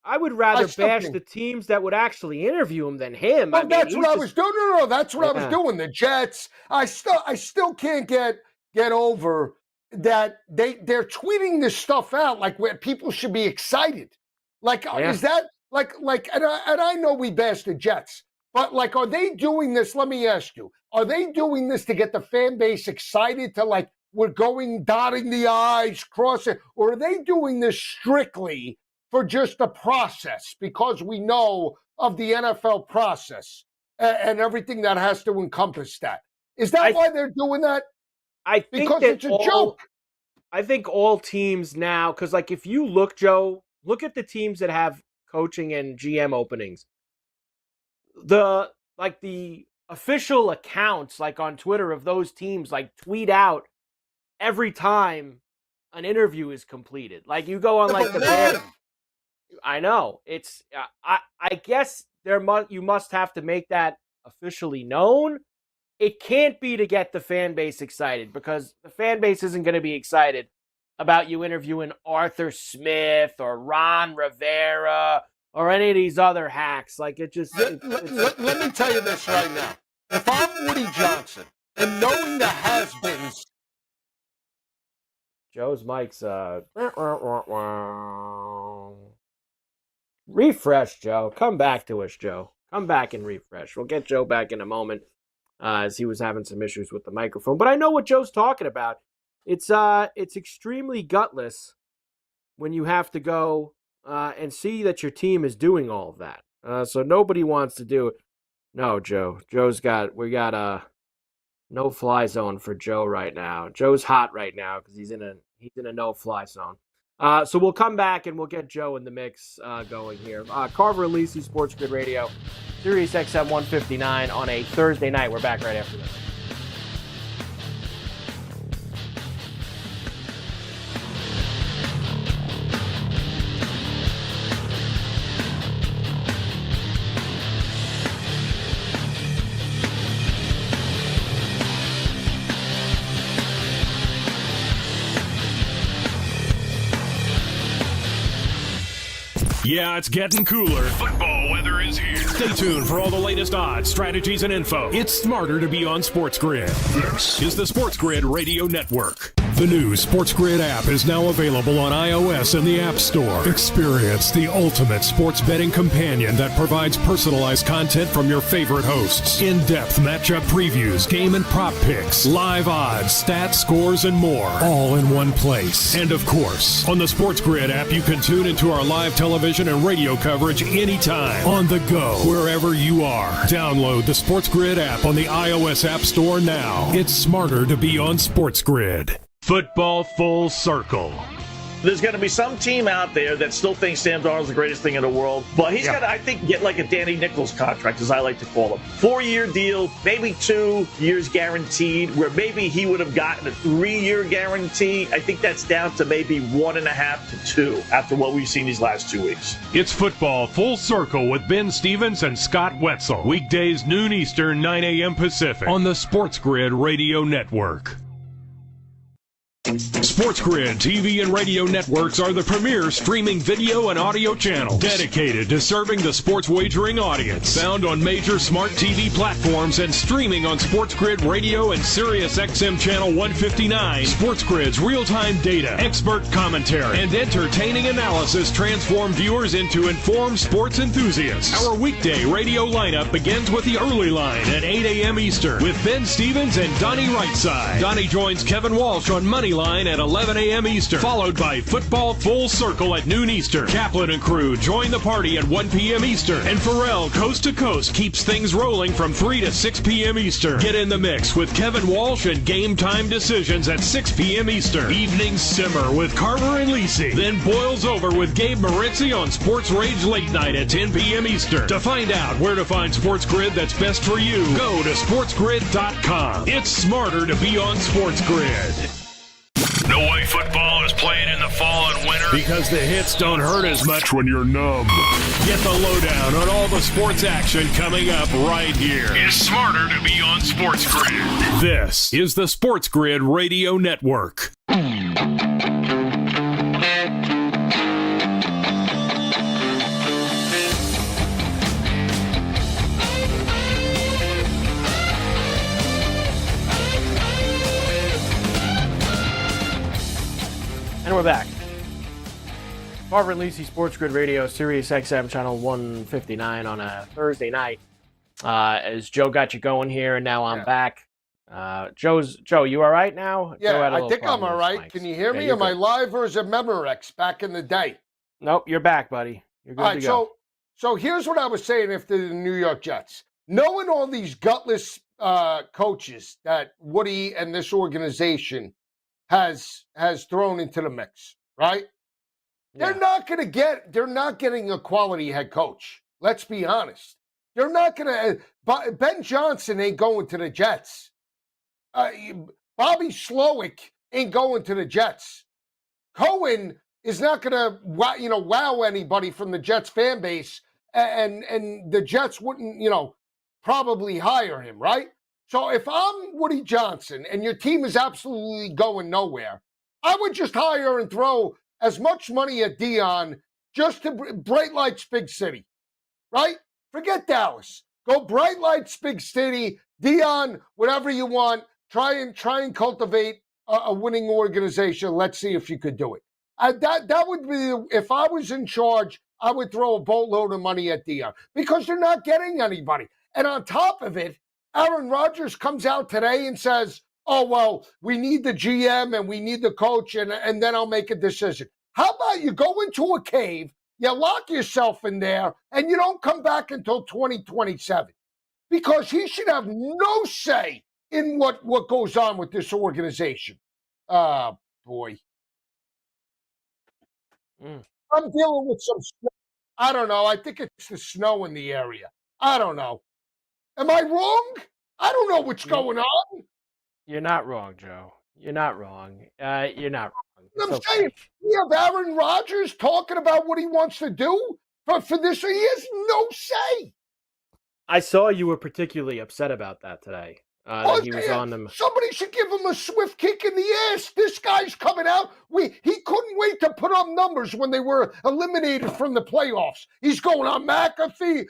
I would rather bash the teams that would actually interview him than him. Well, that's what I was doing. No, that's what I was doing. The Jets. I still can't get over that they're tweeting this stuff out like where people should be excited. Like is that like and I know we bash the Jets. But, like, are they doing this? Let me ask you. Are they doing this to get the fan base excited to, like, we're dotting the I's, crossing? Or are they doing this strictly for just the process because we know of the NFL process and everything that has to encompass that? Is that why they're doing that? I think because it's a joke. I think all teams now, because, like, if you look, Joe, look at the teams that have coaching and GM openings. The official accounts like on Twitter of those teams like tweet out every time an interview is completed. Like you go on like the Bears. I know it's I guess you must have to make that officially known. It can't be to get the fan base excited because the fan base isn't going to be excited about you interviewing Arthur Smith or Ron Rivera or any of these other hacks. Like it just... Let me tell you this right now. If I'm Woody Johnson and knowing the has-beens... Joe's mic's... Refresh, Joe. Come back to us, Joe. Come back and refresh. We'll get Joe back in a moment as he was having some issues with the microphone. But I know what Joe's talking about. It's extremely gutless when you have to go... and see that your team is doing all of that. So nobody wants to do it. No, Joe. We got a no-fly zone for Joe right now. Joe's hot right now because he's in a no-fly zone. So we'll come back and we'll get Joe in the mix going here. Carver and Lisi, SportsGrid Radio, Sirius XM 159 on a Thursday night. We're back right after this. Yeah, it's getting cooler. Football weather is here. Stay tuned for all the latest odds, strategies, and info. It's smarter to be on SportsGrid. This is the SportsGrid Radio Network. The new SportsGrid app is now available on iOS and the App Store. Experience the ultimate sports betting companion that provides personalized content from your favorite hosts, in-depth matchup previews, game and prop picks, live odds, stats, scores, and more, all in one place. And of course, on the SportsGrid app, you can tune into our live television and radio coverage anytime, on the go, wherever you are. Download the SportsGrid app on the iOS App Store now. It's smarter to be on SportsGrid. Football full circle. There's going to be some team out there that still thinks Sam Darnold's the greatest thing in the world, but he's got to, I think, get like a Danny Nichols contract, as I like to call him. 4-year deal, maybe 2 years guaranteed, where maybe he would have gotten a 3-year guarantee. I think that's down to maybe 1.5 to 2 after what we've seen these last 2 weeks. It's Football Full Circle with Ben Stevens and Scott Wetzel. Weekdays, noon Eastern, 9 a.m. Pacific on the SportsGrid Radio Network. SportsGrid TV and radio networks are the premier streaming video and audio channel dedicated to serving the sports wagering audience. Found on major smart TV platforms and streaming on SportsGrid Radio and SiriusXM Channel 159. SportsGrid's real-time data, expert commentary, and entertaining analysis transform viewers into informed sports enthusiasts. Our weekday radio lineup begins with the early line at 8 a.m. Eastern with Ben Stevens and Donnie Rightside. Donnie joins Kevin Walsh on Moneyline at 11 a.m. Eastern, followed by Football Full Circle at noon Eastern. Kaplan and crew join the party at 1 p.m. Eastern, and Pharrell Coast to Coast keeps things rolling from 3 to 6 p.m. Eastern. Get in the mix with Kevin Walsh and Game Time Decisions at 6 p.m. Eastern. Evenings simmer with Carver and Lisi, then boils over with Gabe Moritzi on Sports Rage Late Night at 10 p.m. Eastern. To find out where to find SportsGrid that's best for you, go to sportsgrid.com. It's smarter to be on SportsGrid. No way football is played in the fall and winter because the hits don't hurt as much when you're numb. Get the lowdown on all the sports action coming up right here. It's smarter to be on SportsGrid. This is the SportsGrid Radio Network. And we're back. Carver and Lisi, SportsGrid Radio, Sirius XM Channel 159 on a Thursday night. As Joe got you going here, and now I'm back. Joe, you all right now? Yeah, I think I'm all right. Can you hear me? Am I live or is it Memorex back in the day? Nope, you're back, buddy. You're good to go. So here's what I was saying after the New York Jets. Knowing all these gutless coaches that Woody and this organization has thrown into the mix, right? Yeah. They're not getting a quality head coach. Let's be honest. They're not going to. Ben Johnson ain't going to the Jets. Bobby Slowick ain't going to the Jets. Cohen is not going to wow anybody from the Jets fan base, and the Jets wouldn't probably hire him, right? So if I'm Woody Johnson and your team is absolutely going nowhere, I would just hire and throw as much money at Dion just to Bright Lights Big City, right? Forget Dallas. Go Bright Lights Big City, Dion, whatever you want. Try and cultivate a winning organization. Let's see if you could do it. That would be, if I was in charge, I would throw a boatload of money at Dion because they're not getting anybody. And on top of it, Aaron Rodgers comes out today and says, oh, well, we need the GM and we need the coach, and then I'll make a decision. How about you go into a cave, you lock yourself in there, and you don't come back until 2027? Because he should have no say in what goes on with this organization. Boy. I'm dealing with some snow. I don't know. I think it's the snow in the area. I don't know. Am I wrong? I don't know what's going on. You're not wrong, Joe. You're not wrong. You're not wrong. I'm saying, we have Aaron Rodgers talking about what he wants to do for this. He has no say. I saw you were particularly upset about that today. that he was on them. Somebody should give him a swift kick in the ass. This guy's coming out. He couldn't wait to put up numbers when they were eliminated from the playoffs. He's going on McAfee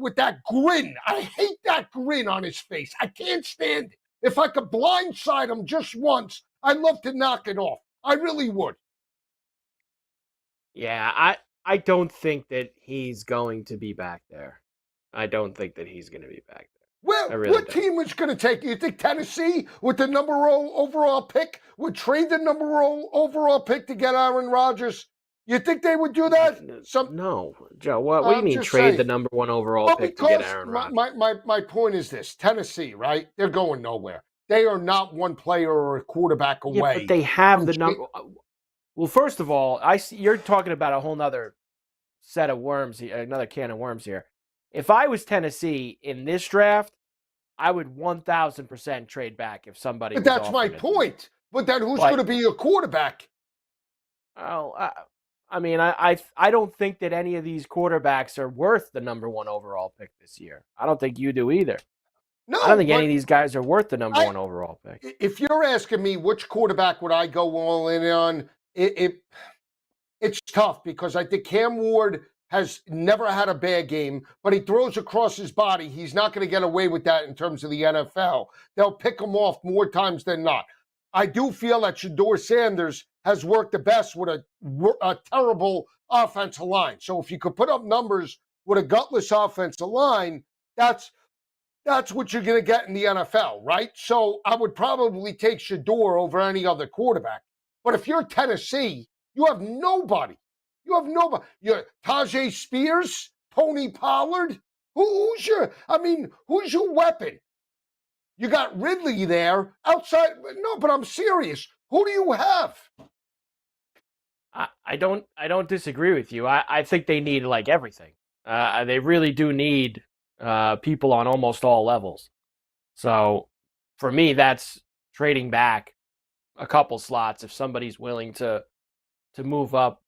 with that grin. I hate that grin on his face. I can't stand it. If I could blindside him just once, I'd love to knock it off. I really would. Yeah, I don't think that he's going to be back there. I don't think that he's going to be back there. What team is going to take? You think Tennessee, with the number one overall pick, would trade the number one overall pick to get Aaron Rodgers? You think they would do that? No, Joe. What do you mean trade the number one overall pick to get Aaron Rodgers? My point is this: Tennessee, right? They're going nowhere. They are not one player or a quarterback away. Yeah, but they have the number. Well, first of all, you're talking about a whole nother set of worms, another can of worms here. If I was Tennessee in this draft, I would 1,000% trade back if somebody. But that's my point. But then who's going to be your quarterback? Oh, I mean, I don't think that any of these quarterbacks are worth the number one overall pick this year. I don't think you do either. No, I don't think any of these guys are worth the number one overall pick. If you're asking me which quarterback would I go all in on, it's tough because I think Cam Ward has never had a bad game, but he throws across his body. He's not going to get away with that in terms of the NFL. They'll pick him off more times than not. I do feel that Shedeur Sanders has worked the best with a terrible offensive line. So if you could put up numbers with a gutless offensive line, that's what you're going to get in the NFL, right? So I would probably take Shedeur over any other quarterback. But if you're Tennessee, you have nobody. You have nobody. You're Tajay Spears, Tony Pollard. Who's your weapon? You got Ridley there outside. No, but I'm serious. Who do you have? I don't disagree with you. I think they need like everything. They really do need people on almost all levels. So for me, that's trading back a couple slots if somebody's willing to move up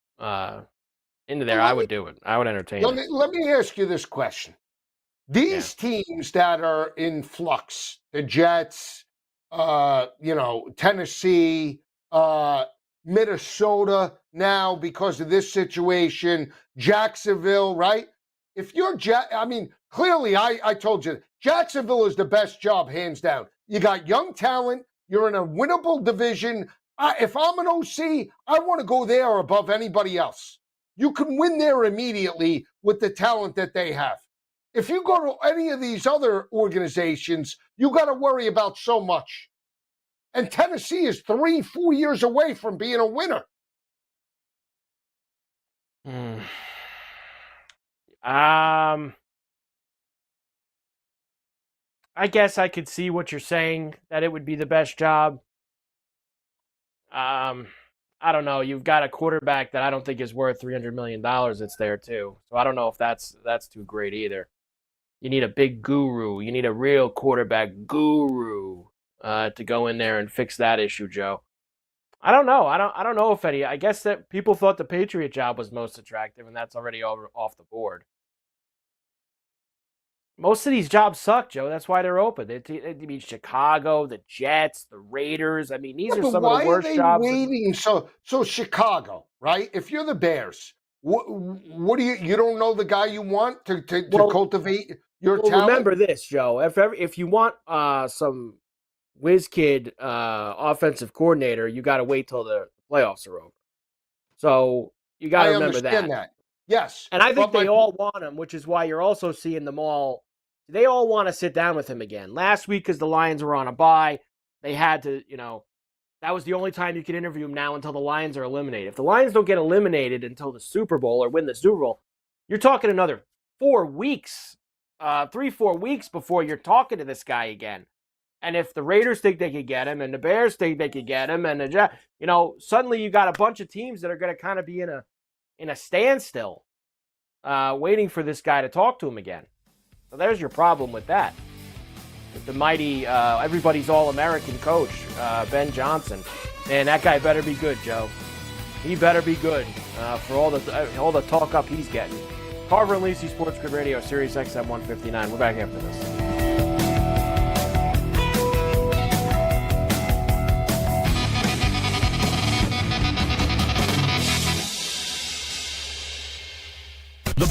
into there. I would do it. I would entertain it. Let me ask you this question. These teams that are in flux, the Jets, Tennessee, Minnesota now because of this situation, Jacksonville, right? If you're clearly I told you, Jacksonville is the best job, hands down. You got young talent. You're in a winnable division. If I'm an OC, I want to go there above anybody else. You can win there immediately with the talent that they have. If you go to any of these other organizations, you got to worry about so much. And Tennessee is 3-4 years away from being a winner. I guess I could see what you're saying, that it would be the best job. I don't know. You've got a quarterback that I don't think is worth $300 million that's there too. So I don't know if that's too great either. You need a big guru. You need a real quarterback guru to go in there and fix that issue, Joe. I don't know. I don't know if any. I guess that people thought the Patriot job was most attractive, and that's already off the board. Most of these jobs suck, Joe. That's why they're open. They mean Chicago, the Jets, the Raiders. I mean, these are some of the worst jobs. Why are they waiting? So Chicago, right? If you're the Bears, what do you don't know the guy you want to cultivate your talent? Remember this, Joe. If you want some whiz kid offensive coordinator, you got to wait till the playoffs are over. So you got to remember that. Yes. And I think they all want him, which is why you're also seeing them all. They all want to sit down with him again. Last week, because the Lions were on a bye, they had to, that was the only time you could interview him now until the Lions are eliminated. If the Lions don't get eliminated until the Super Bowl or win the Super Bowl, you're talking another 4 weeks, 3-4 weeks before you're talking to this guy again. And if the Raiders think they could get him and the Bears think they could get him, and suddenly you got a bunch of teams that are going to kind of be in a standstill, waiting for this guy to talk to him again. So there's your problem with that. With the mighty, everybody's all-American coach, Ben Johnson. Man, that guy better be good, Joe. He better be good for all the talk up he's getting. Carver and Lisi, SportsGrid Radio, Sirius XM 159. We're back after this.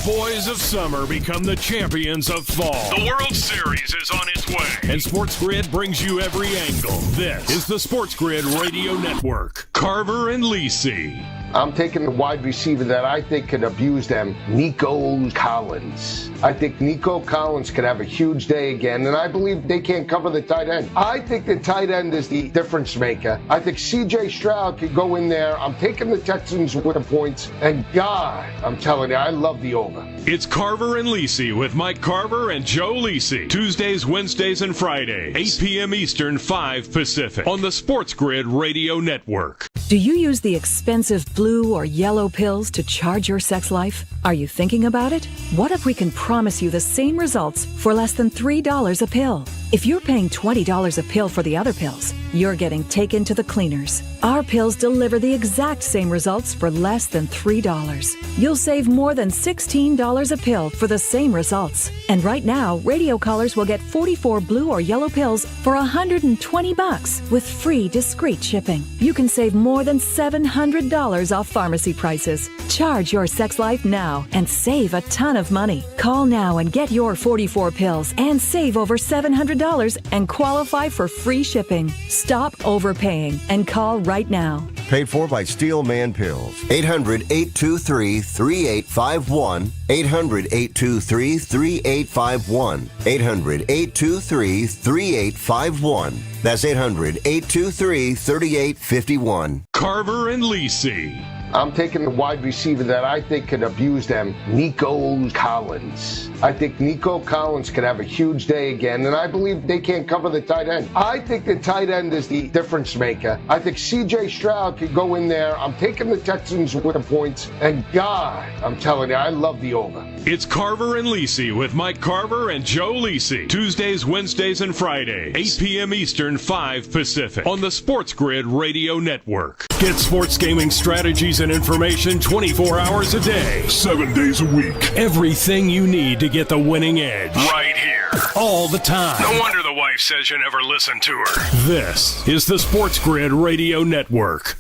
boys of summer become the champions of fall. The World Series is on its way, and SportsGrid brings you every angle. This is the SportsGrid Radio Network. Carver and Lisi. I'm taking the wide receiver that I think could abuse them, Nico Collins. I think Nico Collins could have a huge day again, and I believe they can't cover the tight end. I think the tight end is the difference maker. I think C.J. Stroud could go in there. I'm taking the Texans with the points, and God, I'm telling you, I love the over. It's Carver and Lisi with Mike Carver and Joe Lisi. Tuesdays, Wednesdays, and Fridays, 8 p.m. Eastern, 5 Pacific, on the SportsGrid Radio Network. Do you use the expensive blue or yellow pills to charge your sex life? Are you thinking about it? What if we can promise you the same results for less than $3 a pill? If you're paying $20 a pill for the other pills, you're getting taken to the cleaners. Our pills deliver the exact same results for less than $3. You'll save more than $16 a pill for the same results. And right now, radio callers will get 44 blue or yellow pills for $120 with free discreet shipping. You can save more than $700 off pharmacy prices. Charge your sex life now and save a ton of money. Call now and get your 44 pills and save over $700 and qualify for free shipping. Stop overpaying and call right now. Paid for by Steel Man Pills. 800-823-3851. 800-823-3851. 800-823-3851. That's 800-823-3851. Carver and Lisi. I'm taking the wide receiver that I think could abuse them, Nico Collins. I think Nico Collins could have a huge day again, and I believe they can't cover the tight end. I think the tight end is the difference maker. I think C.J. Stroud could go in there. I'm taking the Texans with the points, and God, I'm telling you, I love the over. It's Carver and Lisi with Mike Carver and Joe Lisi. Tuesdays, Wednesdays, and Fridays, 8 p.m. Eastern, 5 Pacific, on the SportsGrid Radio Network. Get sports gaming strategies and information 24 hours a day, 7 days a week. Everything you need to get the winning edge. Right here. All the time. No wonder the wife says you never listen to her. This is the SportsGrid Radio Network.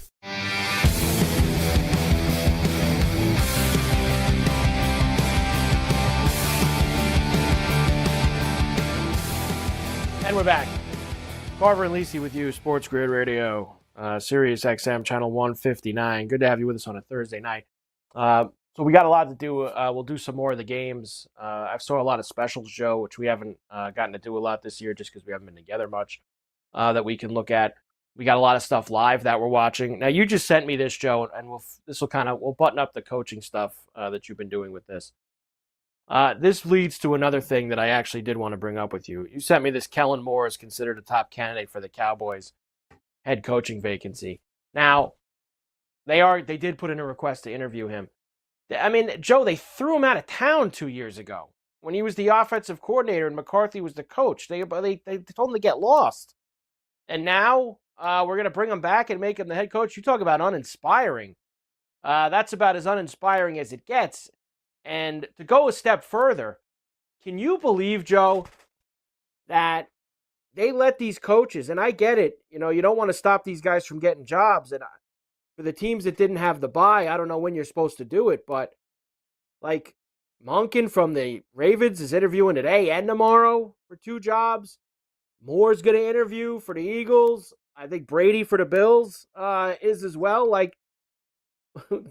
And we're back. Carver and Lisi with you, Sports Grid Radio, Sirius XM, channel 159. Good to have you with us on a Thursday night. So we got a lot to do. We'll do some more of the games. I saw a lot of specials, Joe, which we haven't gotten to do a lot this year just because we haven't been together much, that we can look at. We got a lot of stuff live that we're watching. Now, you just sent me this, Joe, and we'll button up the coaching stuff that you've been doing with this. This leads to another thing that I actually did want to bring up with you. You sent me this. Kellen Moore is considered a top candidate for the Cowboys head coaching vacancy. Now, they did put in a request to interview him. I mean, Joe, they threw him out of town 2 years ago when he was the offensive coordinator and McCarthy was the coach. They told him to get lost. And now we're going to bring him back and make him the head coach. You talk about uninspiring. That's about as uninspiring as it gets. And to go a step further, can you believe, Joe, that they let these coaches, and I get it, you don't want to stop these guys from getting jobs. And for the teams that didn't have the bye, I don't know when you're supposed to do it, but like Monken from the Ravens is interviewing today and tomorrow for 2 jobs. Moore's going to interview for the Eagles. I think Brady for the Bills is as well. Like,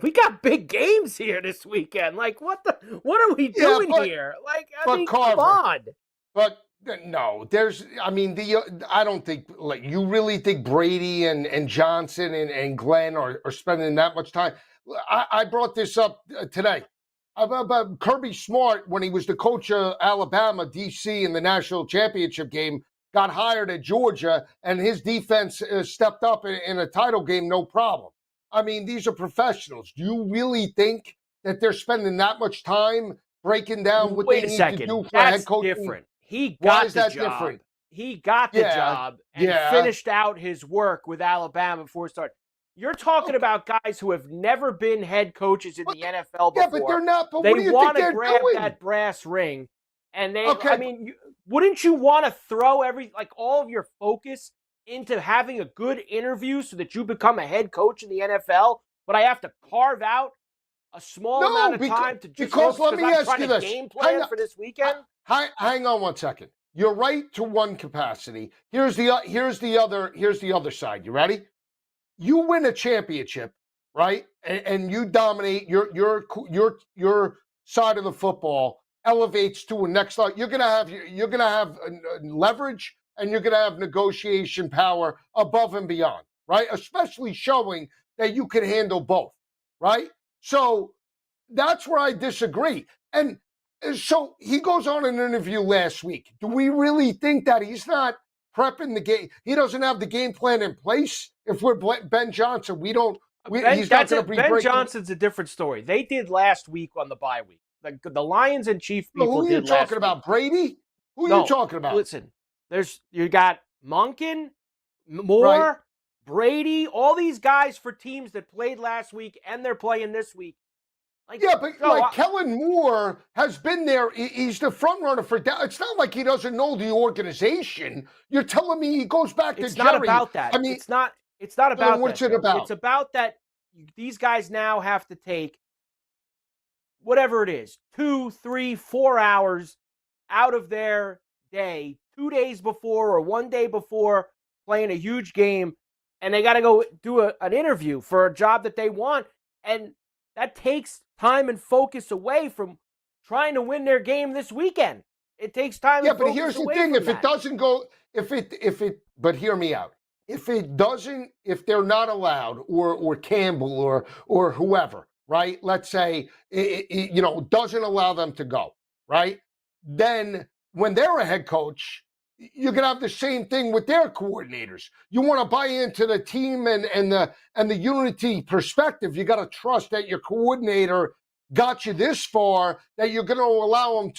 we got big games here this weekend. Like, what are we doing here? Like, I mean, Carver, come on. But no, I don't think, like, you really think Brady and Johnson and Glenn are spending that much time? I brought this up today about Kirby Smart when he was the coach of Alabama, DC, in the national championship game, got hired at Georgia, and his defense stepped up in a title game, no problem. I mean, these are professionals. Do you really think that they're spending that much time breaking down what they need to do for head coaching? Different. He got the job. Different? He got the job and finished out his work with Alabama before it started. You're talking about guys who have never been head coaches in the NFL before. Yeah, but they're not. But they what do you want think to grab doing? that brass ring, and they. I mean, wouldn't you want to throw all of your focus into having a good interview so that you become a head coach in the NFL? But I have to carve out a small amount of time to just because let me ask you this. Game plan for this weekend? Hang on one second. You're right to one capacity. Here's the other side. You ready? You win a championship, right? And you dominate your side of the football elevates to a next level. You're gonna have leverage, and you're gonna have negotiation power above and beyond, right? Especially showing that you can handle both, right? So that's where I disagree. And so he goes on an interview last week. Do we really think that he's not prepping the game? He doesn't have the game plan in place. If we're Ben Johnson, he's not going to be Ben Johnson's a different story. They did last week on the bye week. The Lions and Chief people who are you talking about? Brady? Who are you talking about? Listen, you got Monken, Moore, right, Brady, all these guys for teams that played last week and they're playing this week. Kellen Moore has been there. He's the front runner for. It's not like he doesn't know the organization. You're telling me he goes back to Jerry. It's not about that. I mean, it's not about that. What's it about? It's about that these guys now have to take whatever it is, 2, 3, 4 hours out of their day, 2 days before or 1 day before playing a huge game, and they got to go do an interview for a job that they want, and that takes time and focus away from trying to win their game this weekend. It takes time. Yeah, but here's the thing: if it doesn't go, but hear me out. If they're not allowed, or Campbell or whoever, right? Let's say doesn't allow them to go, right? Then when they're a head coach, you're gonna have the same thing with their coordinators. You want to buy into the team and the unity perspective. You got to trust that your coordinator got you this far, that you're going to allow them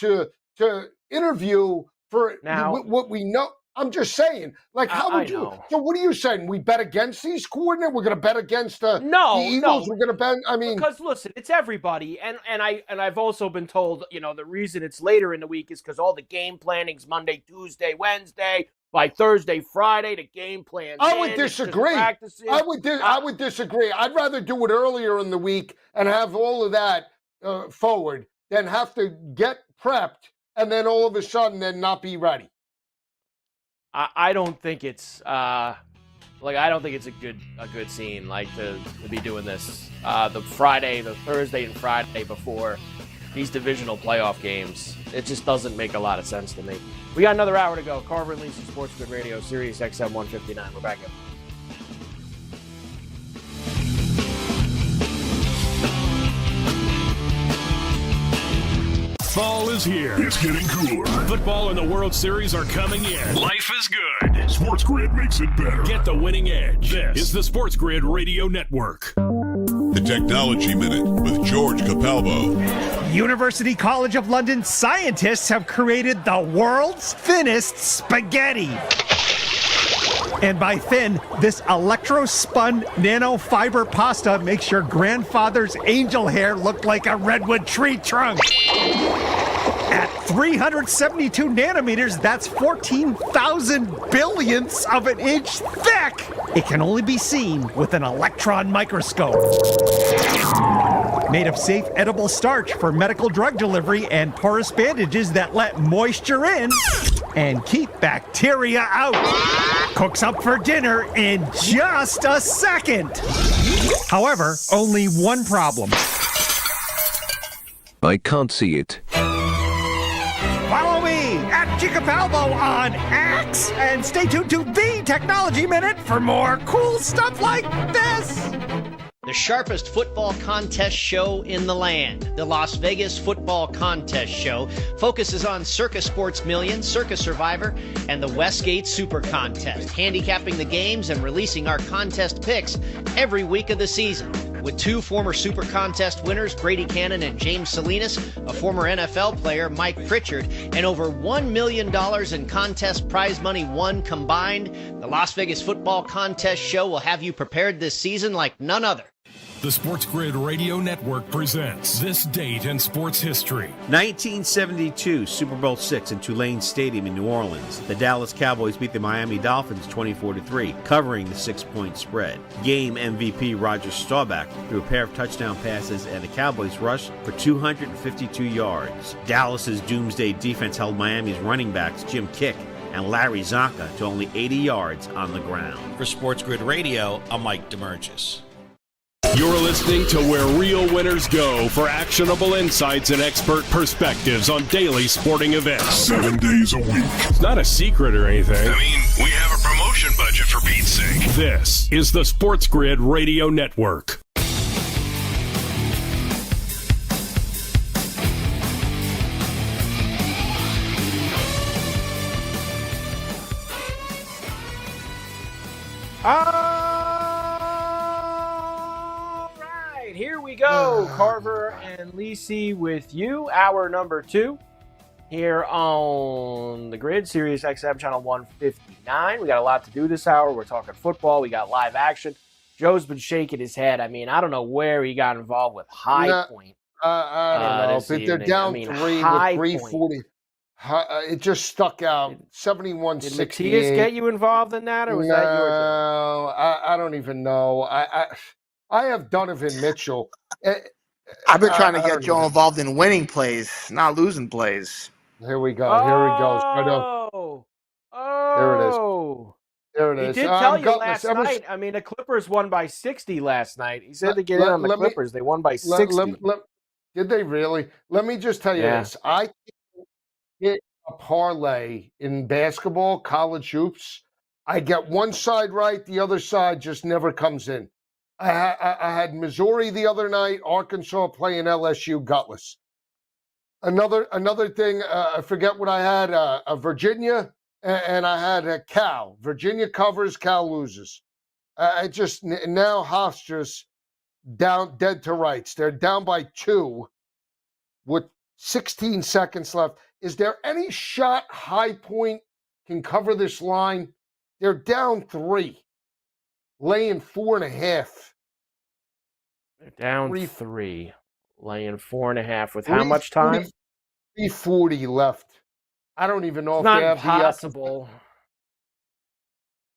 to interview for what we know. I'm just saying, like, how would you? So what are you saying? We bet against these coordinators? We're going to bet against the Eagles? We're going to bet. I mean, because listen, it's everybody, and I've also been told, the reason it's later in the week is because all the game planning's Monday, Tuesday, Wednesday. By Thursday, Friday, the game plan. I would disagree. I would disagree. I'd rather do it earlier in the week and have all of that forward than have to get prepped and then all of a sudden then not be ready. I don't think it's I don't think it's a good scene to be doing this the Thursday and Friday before these divisional playoff games. It just doesn't make a lot of sense to me. We got another hour to go. Carver and Lisi, SportsGrid Radio, Sirius XM 159. We're back in. Fall is here. It's getting cooler. Football and the World Series are coming in. Life is good. SportsGrid makes it better. Get the winning edge. This is the SportsGrid Radio Network. The Technology Minute with George Capalbo. University College of London scientists have created the world's thinnest spaghetti. And by thin, this electro-spun nanofiber pasta makes your grandfather's angel hair look like a redwood tree trunk. At 372 nanometers, that's 14,000 billionths of an inch thick. It can only be seen with an electron microscope. Made of safe edible starch for medical drug delivery and porous bandages that let moisture in and keep bacteria out. Cooks up for dinner in just a second. However, only one problem. I can't see it. Follow me at Capalbo on X and stay tuned to the Technology Minute for more cool stuff like this. The sharpest football contest show in the land, the Las Vegas Football Contest Show, focuses on Circa Sports Million, Circa Survivor, and the Westgate Super Contest, handicapping the games and releasing our contest picks every week of the season. With 2 former Super Contest winners, Grady Cannon and James Salinas, a former NFL player, Mike Pritchard, and over $1 million in contest prize money won combined, the Las Vegas Football Contest Show will have you prepared this season like none other. The SportsGrid Radio Network presents This Date in Sports History. 1972 Super Bowl VI in Tulane Stadium in New Orleans. The Dallas Cowboys beat the Miami Dolphins 24-3, covering the 6-point spread. Game MVP Roger Staubach threw a pair of touchdown passes, and the Cowboys rushed for 252 yards. Dallas's doomsday defense held Miami's running backs Jim Kick and Larry Zonka to only 80 yards on the ground. For SportsGrid Radio, I'm Mike DeMurgis. You're listening to where real winners go for actionable insights and expert perspectives on daily sporting events. 7 days a week. It's not a secret or anything. I mean, we have a promotion budget for Pete's sake. This is the SportsGrid Radio Network. Here we go. Carver and Lisi with you. Hour number 2 here on the Grid, Sirius XM channel 159. We got a lot to do this hour. We're talking football. We got live action. Joe's been shaking his head. I mean, I don't know where he got involved with High Point. I don't know. They're down 3 with 340. It just stuck out. 71-68. Did Matthias get you involved in that, or was that your job? No, I don't even know. I have Donovan Mitchell. I've been trying to get Joe involved in winning plays, not losing plays. Here we go. Here he goes. There it is. There it is. He did tell you last night. I mean, the Clippers won by 60 last night. He said to get in on the Clippers. They won by 60. Did they really? Let me just tell you this. I get a parlay in basketball, college hoops. I get one side right. The other side just never comes in. I had Missouri the other night, Arkansas playing LSU gutless. Another thing, I forget what I had, a Virginia, and I had a Cal. Virginia covers, Cal loses. I just, now Hofstra's down dead to rights. They're down by 2 with 16 seconds left. Is there any shot High Point can cover this line? They're down 3. Laying 4.5. They're down 3. Laying 4.5 with how much time? 3:40 left. I don't even know it's if not they have possible.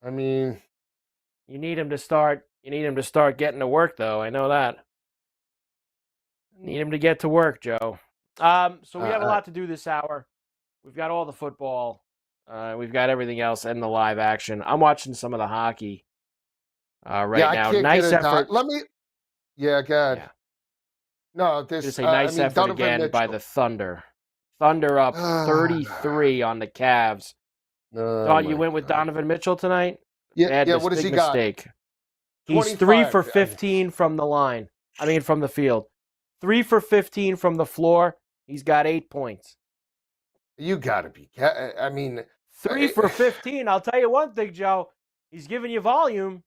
I mean, you need him to start. You need him to start getting to work, though. I know that. Need him to get to work, Joe. So we have a lot to do this hour. We've got all the football. We've got everything else and the live action. I'm watching some of the hockey. Now. Nice effort. Go ahead. Yeah. No, this nice effort Donovan again Mitchell. By the Thunder. Thunder up 33 on the Cavs. Thought you went with Donovan Mitchell tonight? Yeah. What has he mistake. Got? He's 3 for 15 from the line. I mean, from the field. 3 for 15 from the floor. He's got 8 points. You got to be. I mean, 3 for 15. I'll tell you one thing, Joe. He's giving you volume.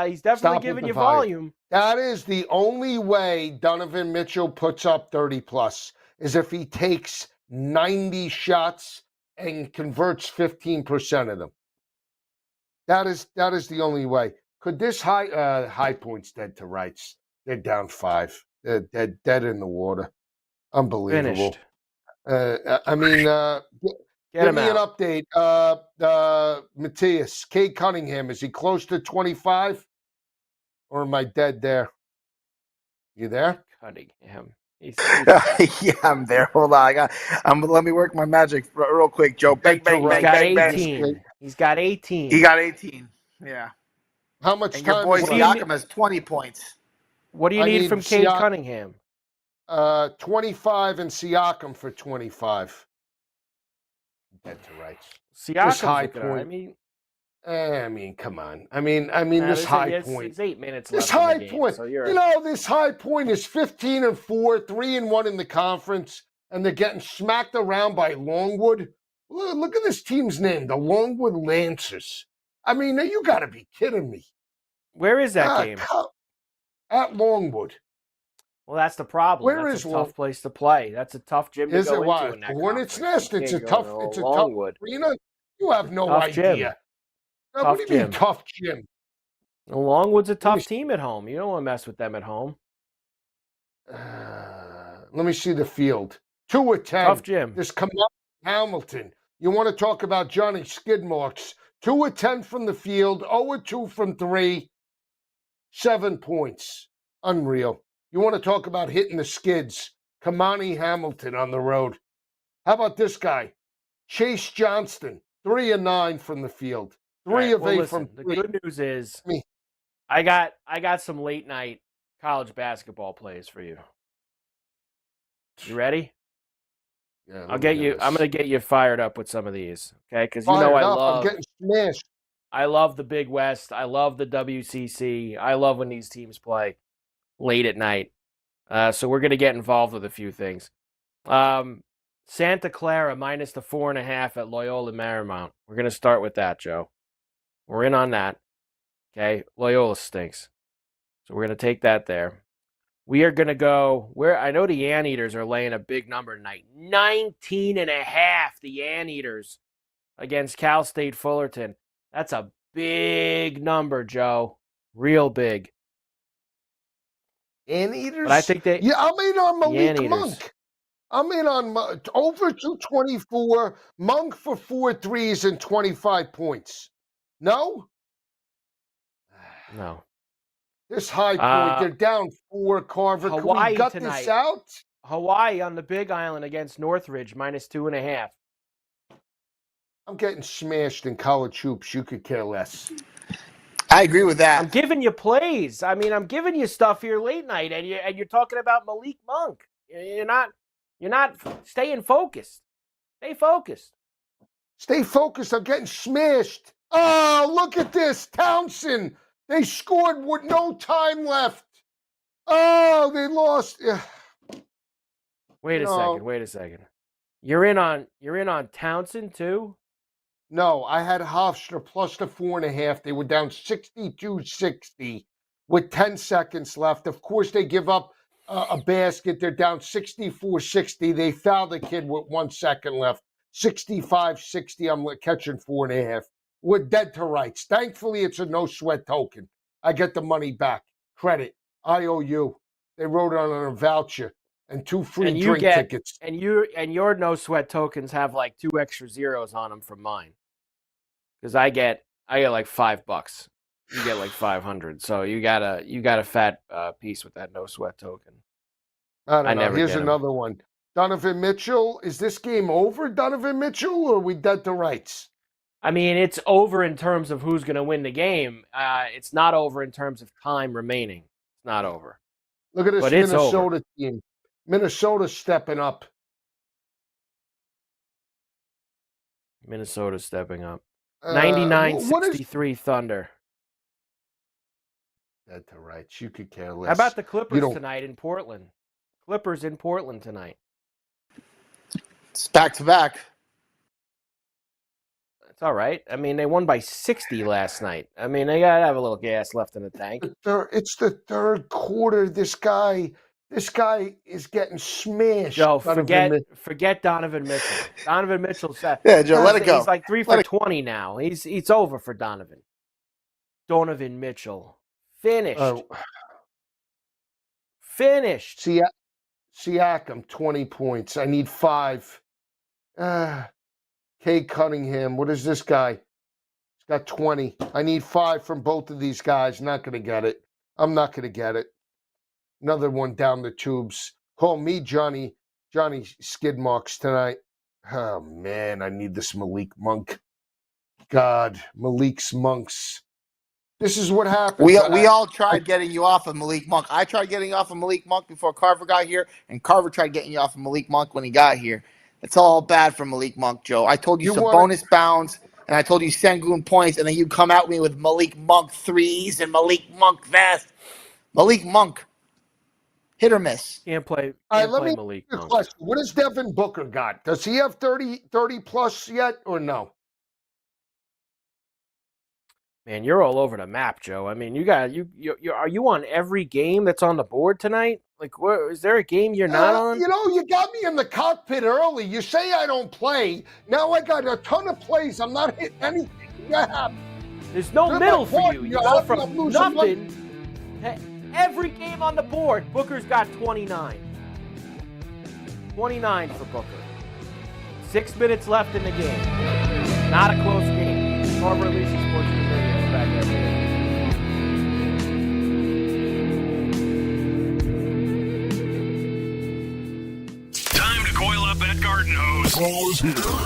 He's definitely giving you volume. That is the only way Donovan Mitchell puts up 30+ is if he takes 90 shots and converts 15% of them. That is the only way. Could this High Point's dead to rights? They're down 5. They're dead in the water. Unbelievable. Finished. I mean, give me an update. Matthias, Cade Cunningham, is he close to 25? Or am I dead there? You there? Cunningham. Yeah, I'm there. Hold on. Let me work my magic real quick, Joe. Bang, bang, bang, bang, bang. He's got 18. He got 18. Yeah. How much and time? Your boy Siakam has 20 points. What do you need from Cade Cunningham? 25 and Siakam for 25. Dead to rights. Siakam's High Point. I mean, come on. I mean, this High Point. It's 8 minutes this left. High in the game, Point. So this High Point is 15-4, 3-1 in the conference, and they're getting smacked around by Longwood. Look at this team's name, the Longwood Lancers. I mean, you got to be kidding me. Where is that game? At Longwood. Well, that's the problem. That's a tough place to play. That's a tough gym to go into. In that Hornets Nest. It's a tough arena. You have no idea. What do you mean tough gym? Longwood's a tough team at home. You don't want to mess with them at home. Let me see the field. 2 of 10. Tough Jim. This Kamani Hamilton. You want to talk about Johnny skid marks. 2 of 10 from the field, 0 of 2 from 3, 7 points. Unreal. You want to talk about hitting the skids. Kamani Hamilton on the road. How about this guy? Chase Johnston, 3 of 9 from the field. 3 of 8 from 3. The good news is I got some late night college basketball plays for you. You ready? Yeah, I'm gonna get you fired up with some of these, okay? Because I'm getting smashed. I love the Big West. I love the WCC. I love when these teams play late at night. So we're gonna get involved with a few things. Santa Clara minus the 4.5 at Loyola Marymount. We're gonna start with that, Joe. We're in on that. Okay, Loyola stinks, so we're gonna take that there. We are going to go where I know the Anteaters are laying a big number tonight. 19.5, the Anteaters against Cal State Fullerton. That's a big number, Joe. Real big. Anteaters? But I think they... Yeah, I'm in on Malik Monk. I'm in on over 224. Monk for 4 threes and 25 points. No? No. This high point, they're down 4, Carver. Hawaii Can we gut tonight. this out? Hawaii on the Big Island against Northridge, minus 2.5. I'm getting smashed in college hoops. You could care less. I agree with that. I'm giving you plays. I mean, I'm giving you stuff here late night, and you're talking about Malik Monk. You're not staying focused. Stay focused. Stay focused. I'm getting smashed. Oh, look at this. Townsend. They scored with no time left. Oh, they lost. Wait a second. You're in on Townsend too? No, I had Hofstra plus the 4.5. They were down 62-60 with 10 seconds left. Of course, they give up a basket. They're down 64-60. They fouled the kid with 1 second left. 65-60. I'm catching 4.5. We're dead to rights. Thankfully, it's a no sweat token. I get the money back. Credit. IOU. They wrote it on a voucher and 2 free drink tickets. And your no sweat tokens have like 2 extra zeros on them from mine. Because I get like $5. You get like 500. So you got a fat piece with that no sweat token. I don't know. Here's another one. Donovan Mitchell. Is this game over, Donovan Mitchell, or are we dead to rights? I mean, it's over in terms of who's going to win the game. It's not over in terms of time remaining. It's not over. Look at this Minnesota team. Minnesota's stepping up. Minnesota's stepping up. 99-63 Thunder. Dead to rights. You could care less. How about the Clippers tonight in Portland? Clippers in Portland tonight. It's back-to-back. It's all right. I mean, they won by 60 last night. I mean, they got to have a little gas left in the tank. It's the third quarter. This guy is getting smashed. Joe, forget Donovan Mitchell. Donovan Mitchell's yeah, Joe, let it go. He's like 3 for 20 now. It's over for Donovan. Donovan Mitchell finished. Finished. Siakam 20 points. I need 5. Cade Cunningham. What is this guy? He's got 20. I need 5 from both of these guys. Not going to get it. I'm not going to get it. Another one down the tubes. Call me Johnny skid marks tonight. Oh, man, I need this Malik Monk. God, Malik's monks. This is what happens. We all tried getting you off of Malik Monk. I tried getting off of Malik Monk before Carver got here, and Carver tried getting you off of Malik Monk when he got here. It's all bad for Malik Monk, Joe. I told you some bonus bounds, and I told you Sengun points, and then you come at me with Malik Monk threes and Malik Monk vest. Malik Monk, hit or miss. Can't play Malik Monk. Question. What has Devin Booker got? Does he have 30 plus yet or no? Man, you're all over the map, Joe. I mean, are you on every game that's on the board tonight? Like, is there a game you're not on? You got me in the cockpit early. You say I don't play. Now I got a ton of plays. I'm not hitting anything. Yeah. There's no Good middle luck, for you. Gordon. You You're go having from a losing nothing to every game on the board. Booker's got 29. 29 got 29. 29 for Booker. 6 minutes left in the game. Not a close game. Carver and Lisi, SportsGrid Radio, back every day. Time to coil up that garden hose.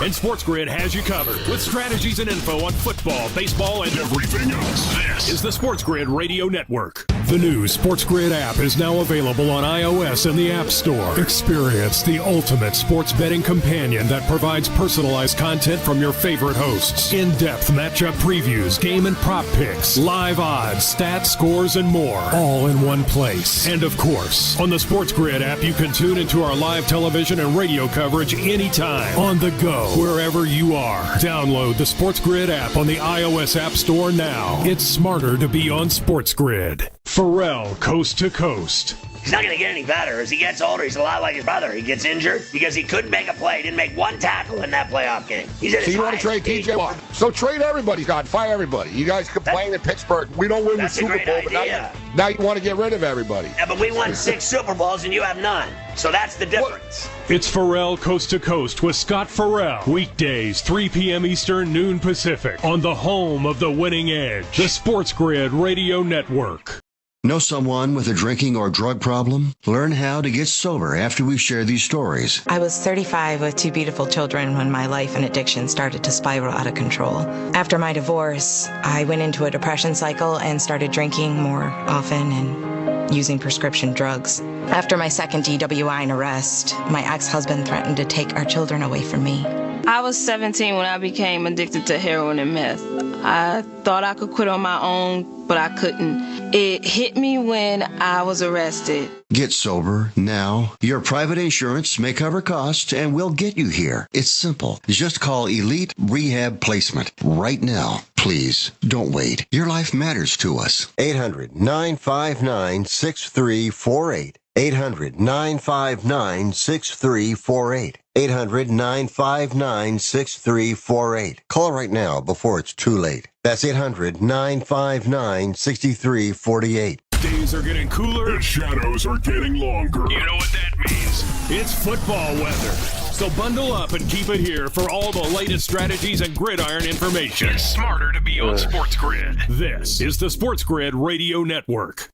And SportsGrid has you covered with strategies and info on football, baseball, and everything else. This is the SportsGrid Radio Network. The new SportsGrid app is now available on iOS and the App Store. Experience the ultimate sports betting companion that provides personalized content from your favorite hosts, in-depth matchup previews, game and prop picks, live odds, stats, scores, and more, all in one place. And of course, on the SportsGrid app, you can tune into our live television and radio coverage anytime, on the go, wherever you are. Download the SportsGrid app on the iOS App Store now. It's smarter to be on SportsGrid. Pharrell, Coast to Coast. He's not going to get any better. As he gets older, he's a lot like his brother. He gets injured because he couldn't make a play. He didn't make one tackle in that playoff game. He's at So his you want to trade highest TJ Watt? So trade everybody, God. Fire everybody. You guys complain in Pittsburgh. We don't win the That's a Super great Bowl, but idea. now you want to get rid of everybody. Yeah, but we won 6 Super Bowls and you have none. So that's the difference. It's Pharrell Coast to Coast with Scott Pharrell. Weekdays, 3 p.m. Eastern, noon Pacific. On the home of the winning edge, the SportsGrid Radio Network. Know someone with a drinking or drug problem? Learn how to get sober after we share these stories. I was 35 with 2 beautiful children when my life and addiction started to spiral out of control. After my divorce, I went into a depression cycle and started drinking more often and using prescription drugs. After my second DWI and arrest, my ex-husband threatened to take our children away from me. I was 17 when I became addicted to heroin and meth. I thought I could quit on my own, but I couldn't. It hit me when I was arrested. Get sober now. Your private insurance may cover costs and we'll get you here. It's simple. Just call Elite Rehab Placement right now. Please don't wait. Your life matters to us. 800-959-6348. 800-959-6348. 800-959-6348. Call right now before it's too late. That's 800-959-6348. Days are getting cooler and shadows are getting longer. You know what that means? It's football weather. So bundle up and keep it here for all the latest strategies and gridiron information. It's smarter to be on SportsGrid. This is the SportsGrid Radio Network.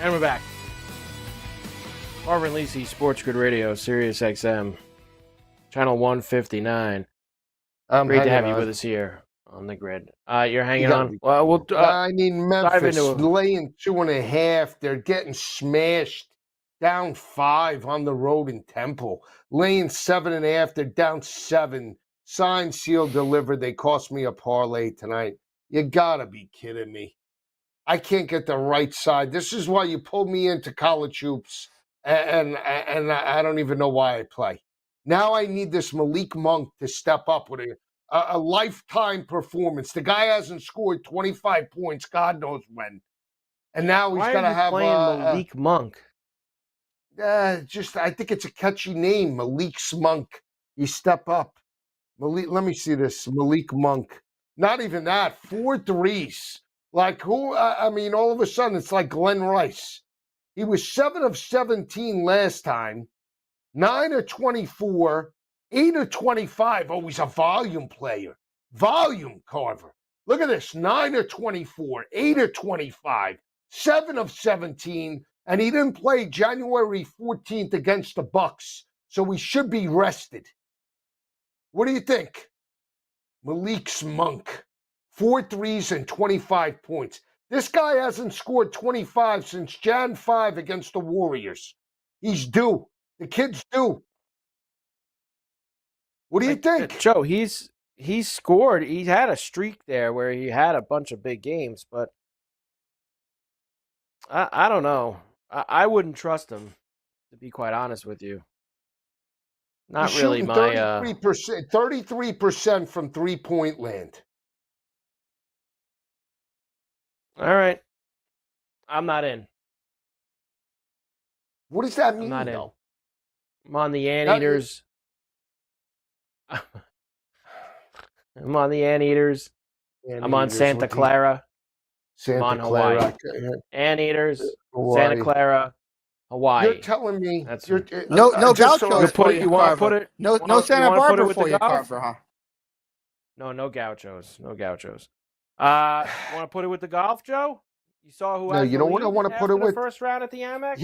And we're back. Carver and Lisi, SportsGrid Radio, Sirius XM, channel 159. Great to have you with us here on the grid. You're hanging on. Well, I mean, Memphis dive into laying 2.5. They're getting smashed. Down 5 on the road in Temple. Laying 7.5. They're down 7. Signed, sealed, delivered. They cost me a parlay tonight. You gotta be kidding me. I can't get the right side. This is why you pulled me into college hoops, and I don't even know why I play. Now I need this Malik Monk to step up with a lifetime performance. The guy hasn't scored 25 points, God knows when. And now he's got to have Malik Monk. I think it's a catchy name, Malik's Monk. You step up. Malik, let me see this. Malik Monk. Not even that. 4 threes. Like who? I mean, all of a sudden, it's like Glenn Rice. He was 7 of 17 last time, 9 of 24, 8 of 25. Oh, he's a volume player. Volume, Carver. Look at this. 9 of 24, 8 of 25, 7 of 17, and he didn't play January 14th against the Bucks, so he should be rested. What do you think? Malik's Monk. 4 threes and 25 points. This guy hasn't scored 25 since Jan 5 against the Warriors. He's due. The kid's due. What do you think? Joe, he's scored. He had a streak there where he had a bunch of big games, but I don't know. I wouldn't trust him, to be quite honest with you. Not He's really shooting my 33% from 3-point land. All right. I'm not in. What does that mean, not in. though? I'm on the Anteaters. I'm on the Anteaters. I'm on Santa Clara. I'm on Hawaii. Anteaters, Santa Clara, Hawaii. You're telling me that's no just Gauchos for you, you want to Carver. put it? No Santa Barbara for you, golf? Carver, huh? No Gauchos. No Gauchos. Want to put it with the golf, Joe? You saw who? No, has you the know what I lead want to put it after the with? first round at the Amex.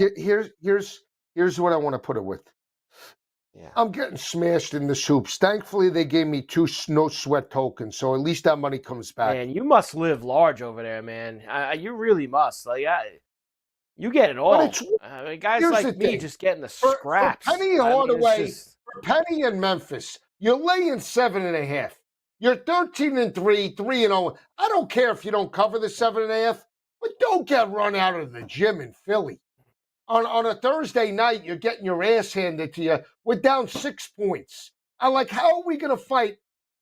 Here's what I want to put it with. Yeah. I'm getting smashed in the soups. Thankfully, they gave me 2 no sweat tokens, so at least that money comes back. Man, you must live large over there, man. You really must. Like, you get it all. Guys like me just getting the scraps. For Penny Hardaway, for Penny in Memphis, you're laying 7.5. You're 13-3, 3-0. I don't care if you don't cover the 7.5, but don't get run out of the gym in Philly. On a Thursday night, you're getting your ass handed to you. We're down 6 points. I'm like, how are we going to fight?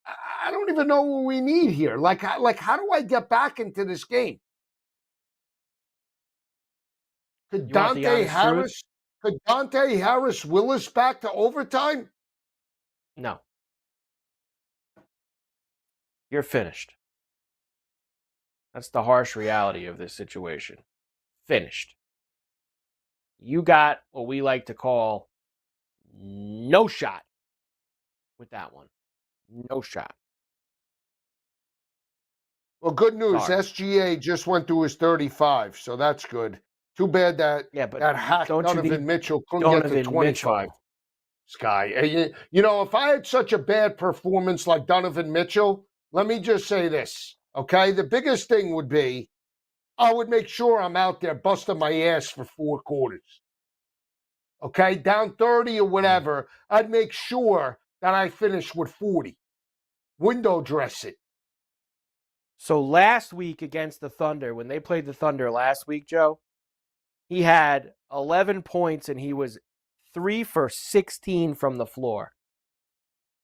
I don't even know what we need here. Like, how do I get back into this game? Could Dante Harris will us back to overtime? No. You're finished. That's the harsh reality of this situation. Finished. You got what we like to call no shot with that one. No shot. Well, good news. Sorry. SGA just went through his 35, so that's good. Too bad that hack Donovan Mitchell couldn't get to 25. Sky. You know, if I had such a bad performance like Donovan Mitchell, let me just say this, okay? The biggest thing would be I would make sure I'm out there busting my ass for 4 quarters. Okay? Down 30 or whatever, I'd make sure that I finish with 40. Window dress it. So last week against the Thunder, when they played the Thunder last week, Joe, he had 11 points and he was 3 for 16 from the floor.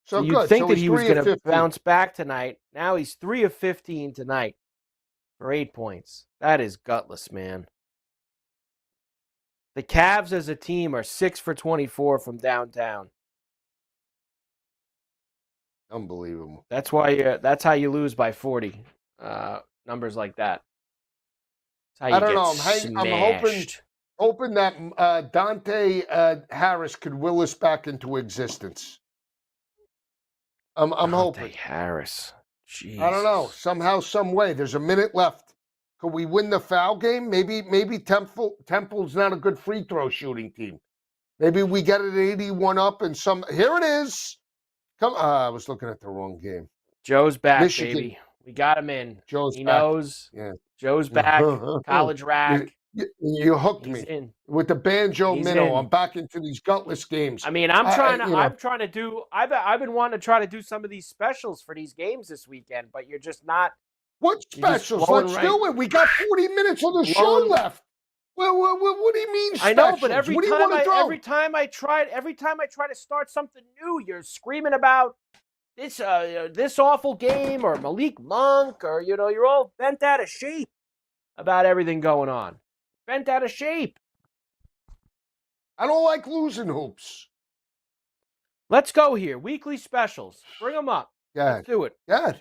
So you'd think that he was going to bounce back tonight. Now he's 3 of 15 tonight for 8 points. That is gutless, man. The Cavs as a team are 6 for 24 from downtown. Unbelievable. That's why. That's how you lose by 40. Numbers like that. That's how you I don't know. I'm hoping that Dante Harris could will us back into existence. I'm hoping. Harris. Jeez. I don't know. Somehow, some way. There's a minute left. Could we win the foul game? Maybe Temple's not a good free throw shooting team. Maybe we get it 81 up and some. Here it is. Come. I was looking at the wrong game. Joe's back, Michigan. baby. We got him in. Joe's he back. knows. Yeah. Joe's back. College rack. You hooked me with the banjo minnow. I'm back into these gutless games. I mean, I'm trying to do. I've been wanting to try to do some of these specials for these games this weekend, but you're just not. What specials? Let's do it. We got 40 minutes of the show left. Well, what do you mean specials? I know, but every time I try to start something new, you're screaming about this awful game or Malik Monk or you're all bent out of shape about everything going on. Bent out of shape. I don't like losing hoops. Let's go here. Weekly specials. Bring them up. Let's do it. Good.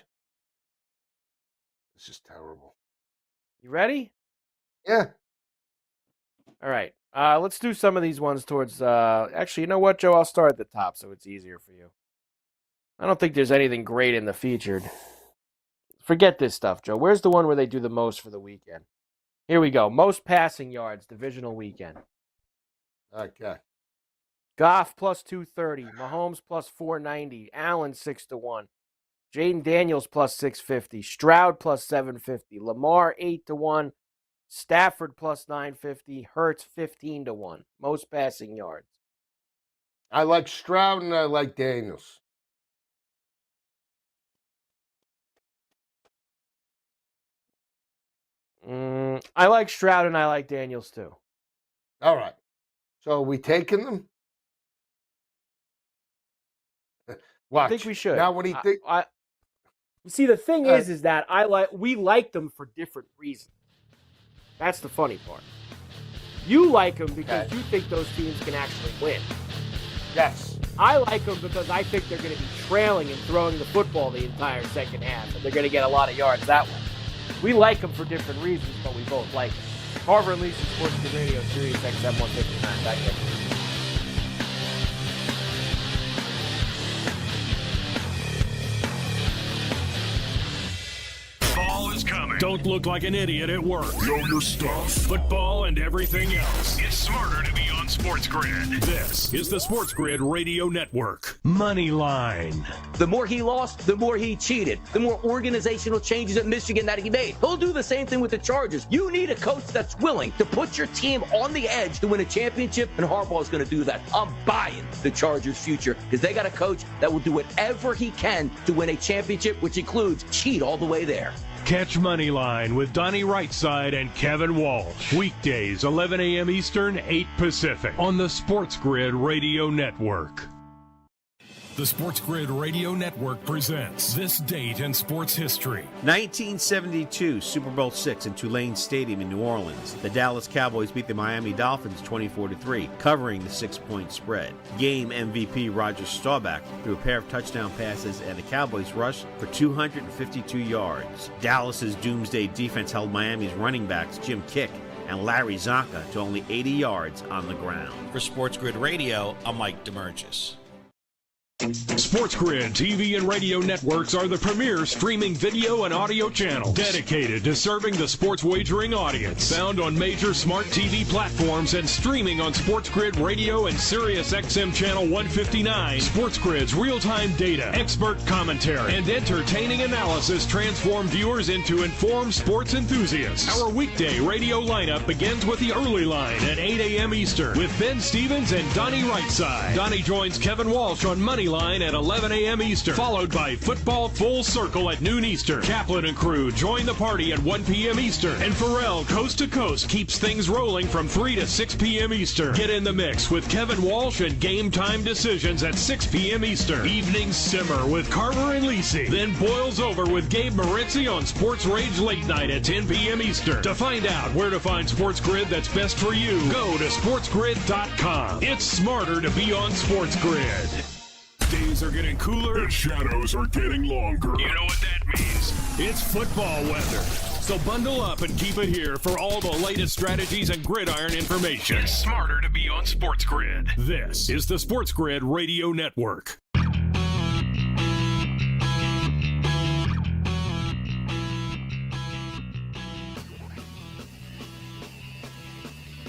This is terrible. You ready? Yeah. All right. Let's do some of these ones towards... actually, you know what, Joe? I'll start at the top so it's easier for you. I don't think there's anything great in the featured. Forget this stuff, Joe. Where's the one where they do the most for the weekend? Here we go. Most passing yards, divisional weekend. Okay. Goff plus 230. Mahomes plus 490. Allen 6-1. Jaden Daniels plus 650. Stroud plus 750. Lamar 8-1. Stafford plus 950. Hurts 15-1. Most passing yards. I like Stroud and I like Daniels. I like Stroud and I like Daniels too. All right. So are we taking them? Watch. I think we should. Now, when he think, see, the thing is that we like them for different reasons. That's the funny part. You like them because you think those teams can actually win. Yes. I like them because I think they're going to be trailing and throwing the football the entire second half, and they're going to get a lot of yards that way. We like them for different reasons, but we both like them. Carver and Lisi, SportsGrid Radio, Sirius XM 159. Back there. Fall is coming. Don't look like an idiot at work. Know your stuff. Football and everything else. It's smarter to be on SportsGrid. This is the SportsGrid Radio Network. Money Line. The more he lost, the more he cheated. The more organizational changes at Michigan that he made. He'll do the same thing with the Chargers. You need a coach that's willing to put your team on the edge to win a championship, and Harbaugh is going to do that. I'm buying the Chargers' future because they got a coach that will do whatever he can to win a championship, which includes cheat all the way there. Catch Moneyline with Donnie Rightside and Kevin Walsh. Weekdays, 11 a.m. Eastern, 8 Pacific. On the SportsGrid Radio Network. The SportsGrid Radio Network presents This Date in Sports History. 1972, Super Bowl VI in Tulane Stadium in New Orleans. The Dallas Cowboys beat the Miami Dolphins 24-3, covering the 6-point spread. Game MVP Roger Staubach threw a pair of touchdown passes, and the Cowboys rushed for 252 yards. Dallas's doomsday defense held Miami's running backs Jim Kick and Larry Zonka to only 80 yards on the ground. For SportsGrid Radio, I'm Mike DeMurgis. SportsGrid TV and radio networks are the premier streaming video and audio channel dedicated to serving the sports wagering audience. Found on major smart TV platforms and streaming on SportsGrid Radio and Sirius XM Channel 159. SportsGrid's real-time data, expert commentary, and entertaining analysis transform viewers into informed sports enthusiasts. Our weekday radio lineup begins with the early line at 8 a.m. Eastern with Ben Stevens and Donnie Rightside. Donnie joins Kevin Walsh on Money Line at 11 a.m. Eastern, followed by Football Full Circle at noon Eastern. Kaplan and crew join the party at 1 p.m. Eastern, and Pharrell Coast to Coast keeps things rolling from 3 to 6 p.m. Eastern. Get in the mix with Kevin Walsh and Game Time Decisions at 6 p.m. Eastern. Evenings simmer with Carver and Lisi, then boils over with Gabe Moritzi on Sports Rage Late Night at 10 p.m. Eastern. To find out where to find SportsGrid that's best for you, go to sportsgrid.com. It's smarter to be on SportsGrid. Days are getting cooler and shadows are getting longer. You know what that means? It's football weather. So bundle up and keep it here for all the latest strategies and gridiron information. It's smarter to be on SportsGrid. This is the SportsGrid Radio Network.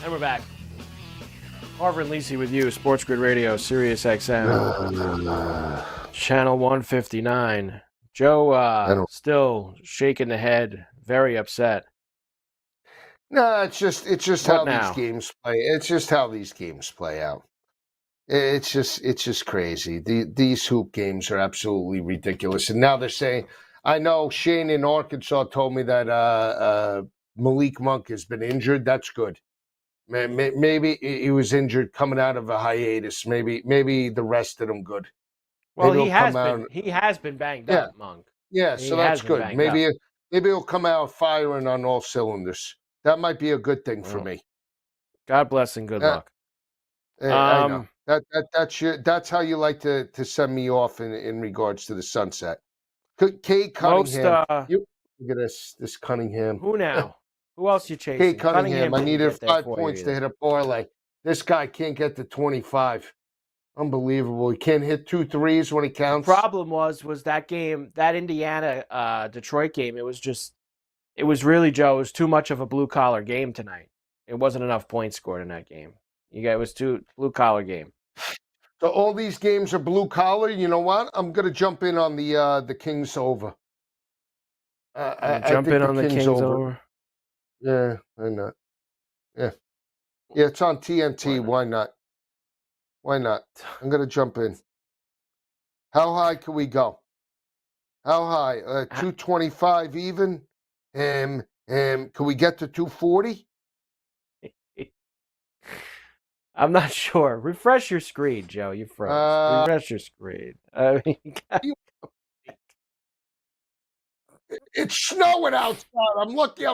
And we're back. Carver and Lisi with you, SportsGrid Radio, Sirius XM, Channel 159. Joe still shaking the head, very upset. No, it's just What how now? these games play. It's just how these games play out. It's just crazy. These hoop games are absolutely ridiculous. And now they're saying, I know Shane in Arkansas told me that Malik Monk has been injured. That's good. Maybe he was injured coming out of a hiatus. Maybe the rest of them good. Well, Maybe he has been banged up, Monk. Yeah, He so has that's been good. banged Maybe up. he'll come out firing on all cylinders. That might be a good thing for me. God bless and good luck. I know. That's how you like to send me off in regards to the sunset. Kate Cunningham. Look at this Cunningham. Who now? Who else you chasing? Kate Cunningham. I didn't needed get there 5 for you points to either. hit a parlay. This guy can't get to 25. Unbelievable. He can't hit 2 threes when he counts. The problem was that game, that Indiana Detroit game. It was really, Joe. It was too much of a blue collar game tonight. It wasn't enough points scored in that game. It was too blue collar game. So all these games are blue collar. You know what? I'm going to jump in on the Kings over. Jump in on the Kings over. Yeah, why not? Yeah, it's on TNT. Why not? Why not? I'm going to jump in. How high can we go? How high? 225 even? Can we get to 240? I'm not sure. Refresh your screen, Joe. You froze. Refresh your screen. I mean, it's snowing outside. I'm lucky.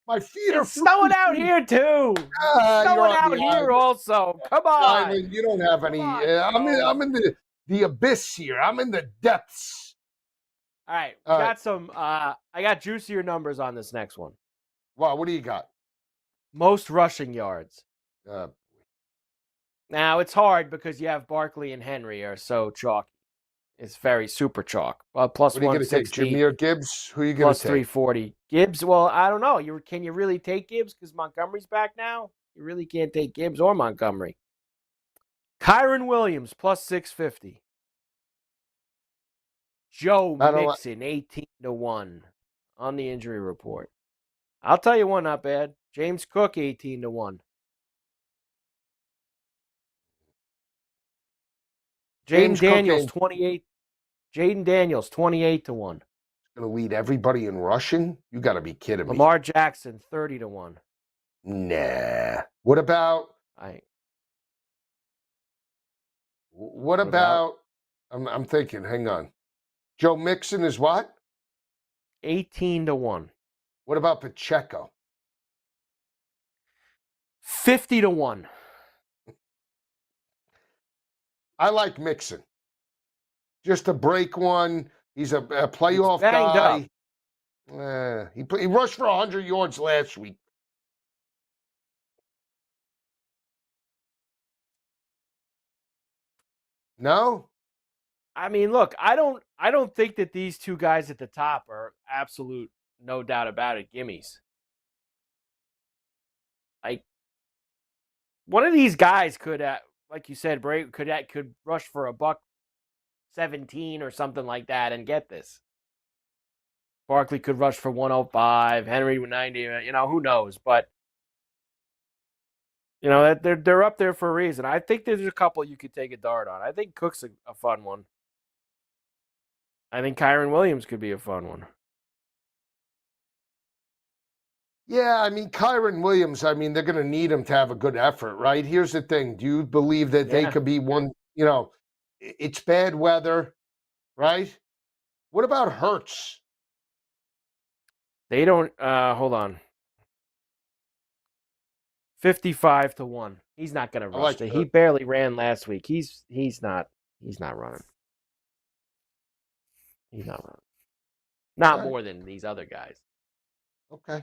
My feet are snowing out here too. Snowing out here also. Come on. I mean, you don't have any. I'm in the abyss here. I'm in the depths. All right, we got some. I got juicier numbers on this next one. Wow, what do you got? Most rushing yards. Now it's hard because you have Barkley and Henry are so chalky. It's very super chalk. Plus what are you going to take? Jahmyr Gibbs? Who are you going to take? Plus 340. Gibbs, well, I don't know. Can you really take Gibbs because Montgomery's back now? You really can't take Gibbs or Montgomery. Kyron Williams, plus 650. Joe Mixon, 18-1 on the injury report. I'll tell you one, not bad. James Cook, 18-1. Jaden Daniels, 28. Jaden Daniels, 28-1. Going to lead everybody in rushing? You got to be kidding me. Lamar Jackson, 30-1. Nah. What about? What about? I'm thinking. Hang on. Joe Mixon is what? 18-1. What about Pacheco? 50-1. I like Mixon. Just to break one. He's a playoff guy. He rushed for 100 yards last week. No? I mean, look, I don't think that these two guys at the top are absolute, no doubt about it, gimmies. Like, one of these guys could, like you said, Bray, could rush for $117 or something like that and get this. Barkley could rush for 105, Henry 90, who knows, but they're up there for a reason. I think there's a couple you could take a dart on. I think Cook's a fun one. I think Kyron Williams could be a fun one. Yeah, I mean, Kyron Williams, they're going to need him to have a good effort, right? Here's the thing. Do you believe that they could be one, it's bad weather, right? What about Hurts? They don't, hold on. 55-1. He's not going to rush. He barely ran last week. He's not running. He's not running. Not more than these other guys. Okay.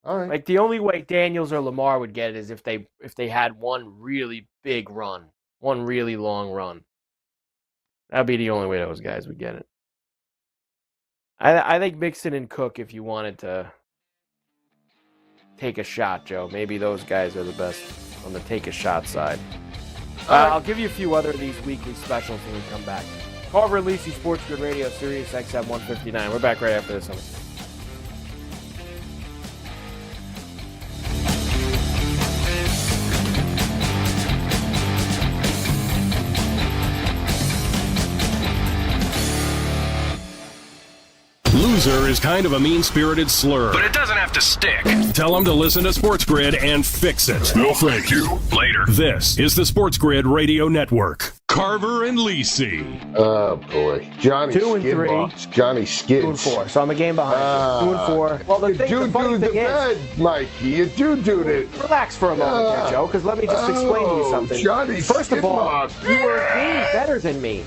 All right. Like the only way Daniels or Lamar would get it is if they had one really big run, one really long run. That'd be the only way those guys would get it. I think Mixon and Cook, if you wanted to take a shot, Joe, maybe those guys are the best on the take a shot side. I'll give you a few other of these weekly specials when we come back. Carver and Lisi, SportsGrid Radio, Sirius XM 159. We're back right after this. Loser is kind of a mean-spirited slur. But it doesn't have to stick. Tell them to listen to SportsGrid and fix it. No, thank you. Later. This is the SportsGrid Radio Network. Carver and Lisi. Oh, boy. Johnny 2 and 3. Box. Johnny Skids. 2 and 4. So I'm a game behind. 2 and 4. Well, the funny thing is, Mikey. You do it. Relax for a moment there, Joe, because let me just explain to you something. Johnny First of all, Box. you were a game better than me.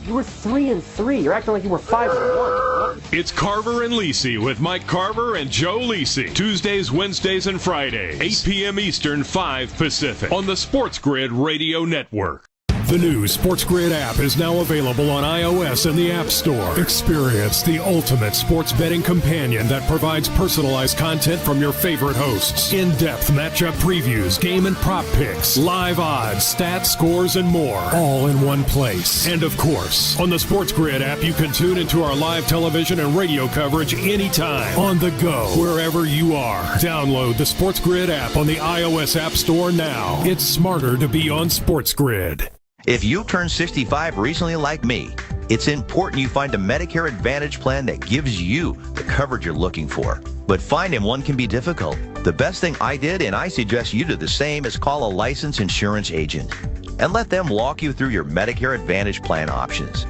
You were 3 and 3. You're acting like you were 5 and 1. It's Carver and Lisi with Mike Carver and Joe Lisi. Tuesdays, Wednesdays, and Fridays. 8 p.m. Eastern, 5 Pacific. On the SportsGrid Radio Network. The new SportsGrid app is now available on iOS and the App Store. Experience the ultimate sports betting companion that provides personalized content from your favorite hosts. In-depth matchup previews, game and prop picks, live odds, stats, scores, and more. All in one place. And of course, on the SportsGrid app, you can tune into our live television and radio coverage anytime. On the go, wherever you are. Download the SportsGrid app on the iOS App Store now. It's smarter to be on SportsGrid. If you turned 65 recently like me, it's important you find a Medicare Advantage plan that gives you the coverage you're looking for. But finding one can be difficult. The best thing I did, and I suggest you do the same, is call a licensed insurance agent and let them walk you through your Medicare Advantage plan options.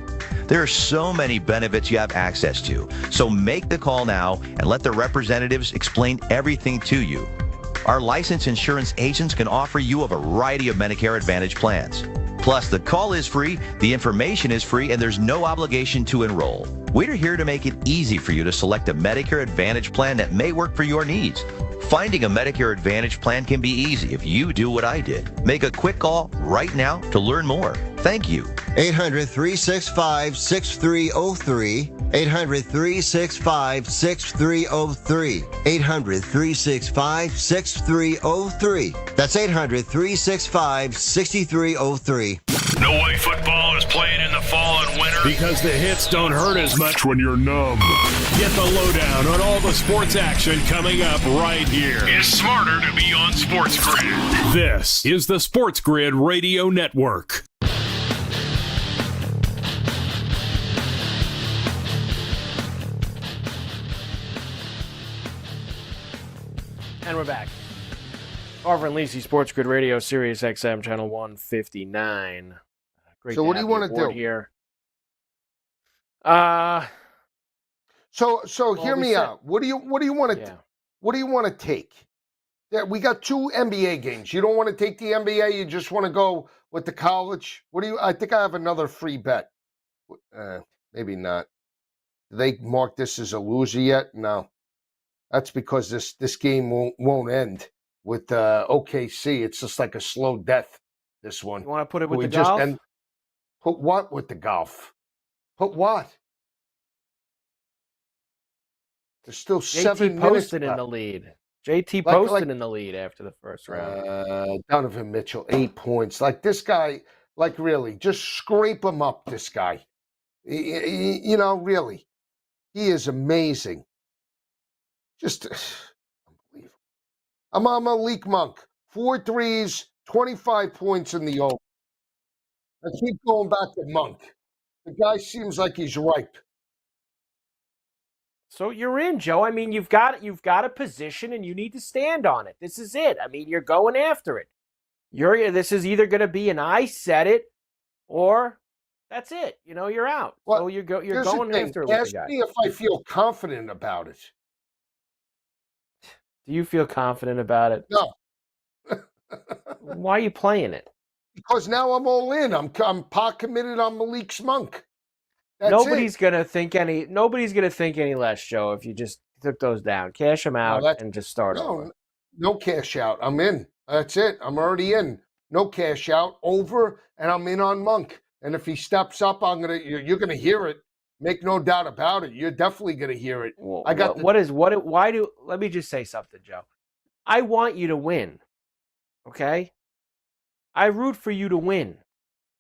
There are so many benefits you have access to. So make the call now and let the representatives explain everything to you. Our licensed insurance agents can offer you a variety of Medicare Advantage plans. Plus, the call is free, the information is free, and there's no obligation to enroll. We're here to make it easy for you to select a Medicare Advantage plan that may work for your needs. Finding a Medicare Advantage plan can be easy if you do what I did. Make a quick call right now to learn more. Thank you. 800-365-6303. 800-365-6303. 800-365-6303. That's 800-365-6303. No way football is played in the fall and winter because the hits don't hurt as much when you're numb. Get the lowdown on all the sports action coming up right here. It's smarter to be on SportsGrid. This is the SportsGrid Radio Network. And we're back. Carver and Lisi, Sports Grid Radio, Sirius XM, channel 159. Great. So what do you want to do here? So hear me out. What do you want to what do you want to take? Yeah, we got 2 NBA games. You don't want to take the NBA. You just want to go with the college. I think I have another free bet. Maybe not. Do they mark this as a loser yet? No. That's because this game won't end with OKC. It's just like a slow death, this one. You want to put it with the golf? Put what with the golf? Put what? There's still 7 minutes posted left. In the lead. JT posted in the lead after the first round. Donovan Mitchell, 8 points. Like this guy, like really, just scrape him up, this guy. You know, really. He is amazing. Just unbelievable. I'm on Malik Monk. 4 threes, 25 points in the over. I keep going back to Monk. The guy seems like he's ripe. So you're in, Joe. I mean, you've got a position and you need to stand on it. This is it. I mean, you're going after it. This is either going to be an I said it or that's it. You know, you're out. Well, so you're going after it with the guy. Ask me if I feel confident about it. Do you feel confident about it? No. Why are you playing it? Because now I'm all in. I'm pot committed on Malik's Monk. Nobody's gonna think any less, Joe, if you just took those down. Cash them out and just start over. No cash out. I'm in. That's it. I'm already in. No cash out. Over, and I'm in on Monk. And if he steps up, you're gonna hear it. Make no doubt about it. You're definitely gonna hear it. Well, let me just say something, Joe. I want you to win. Okay? I root for you to win.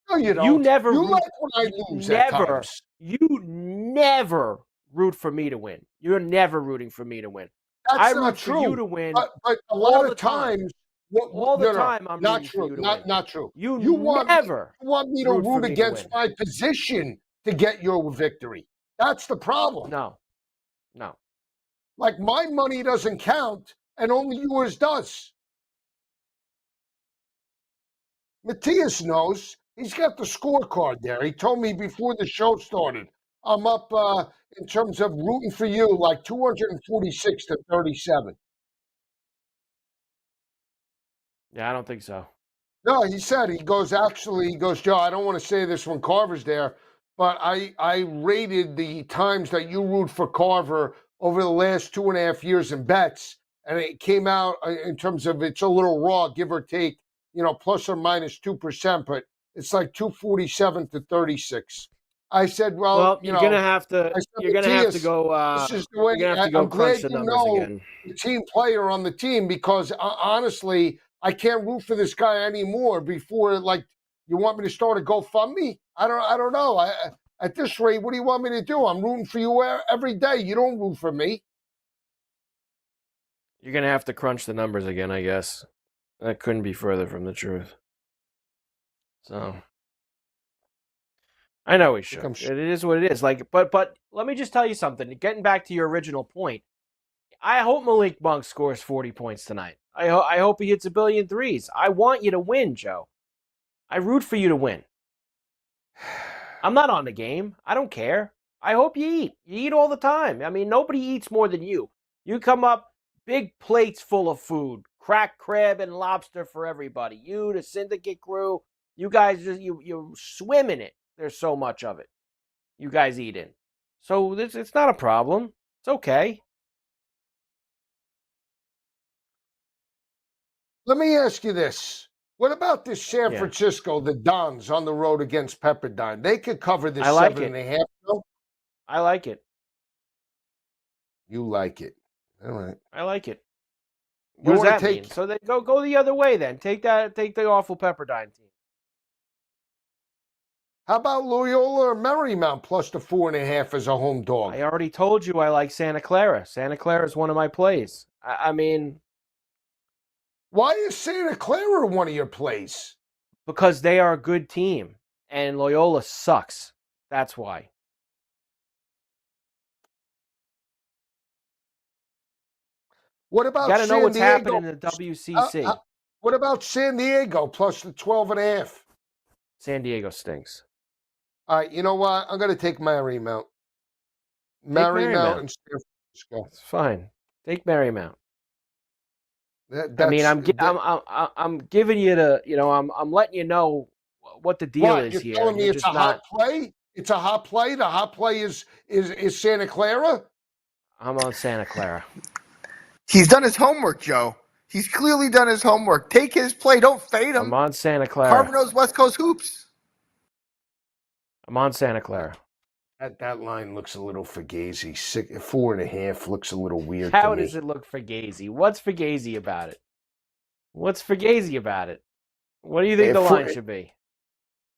No, you don't. You never You root, like when I lose at times. You never root for me to win. You're never rooting for me to win. That's I not root true. for you to win. But a lot of times, I'm not rooting true. for you to Not win. not true. You want me to root me to against win. my position to get your victory. That's the problem. No. Like my money doesn't count, and only yours does. Matthias knows. He's got the scorecard there. He told me before the show started. I'm up in terms of rooting for you, like 246 to 37. Yeah, I don't think so. No, he goes, Joe, I don't want to say this when Carver's there, but I rated the times that you root for Carver over the last 2.5 years in bets, and it came out in terms of it's a little raw, give or take, plus or minus 2%, but it's like 247 to 36. I said, you're gonna have to. You're gonna have to go. This is the way. I'm glad you know the team player on the team because honestly, I can't root for this guy anymore. Before, like, you want me to start a GoFundMe? I don't know. At this rate, what do you want me to do? I'm rooting for you every day. You don't root for me. You're gonna have to crunch the numbers again, I guess. That couldn't be further from the truth. So. I know he should. It is what it is. Like, but let me just tell you something. Getting back to your original point, I hope Malik Monk scores 40 points tonight. I hope he hits 1 billion threes. I want you to win, Joe. I root for you to win. I'm not on the game. I don't care. I hope you eat. You eat all the time. I mean, nobody eats more than you. You come up, big plates full of food, cracked crab and lobster for everybody. You, the syndicate crew, you guys just you swim in it. There's so much of it. You guys eat in. So it's not a problem. It's okay. Let me ask you this. What about this San Francisco, the Dons on the road against Pepperdine? They could cover this I like 7.5. No? I like it. You like it. All right. I like it. You What does wanna that take- mean? So they go the other way then. Take the awful Pepperdine team. How about Loyola or Marymount plus the 4.5 as a home dog? I already told you I like Santa Clara. Santa Clara is one of my plays. I mean, why is Santa Clara one of your plays? Because they are a good team, and Loyola sucks. That's why. What about You got to know San what's Diego? happening in the WCC. What about San Diego plus the 12.5? San Diego stinks. All right, you know what? I'm going to take Marymount. Marymount and San Francisco. It's fine. Take Marymount. That's, I mean, I'm giving you I'm letting you know what the deal is You're here. telling me You're it's just a hot play? It's a hot play? The hot play is Santa Clara? I'm on Santa Clara. He's done his homework, Joe. He's clearly done his homework. Take his play. Don't fade him. I'm on Santa Clara. Carver knows West Coast hoops. I'm on Santa Clara. That line looks a little fugazi. 4.5 looks a little weird. How to me. does it look fugazi? What's fugazi about it? What's fugazi about it? What do you think the line should be?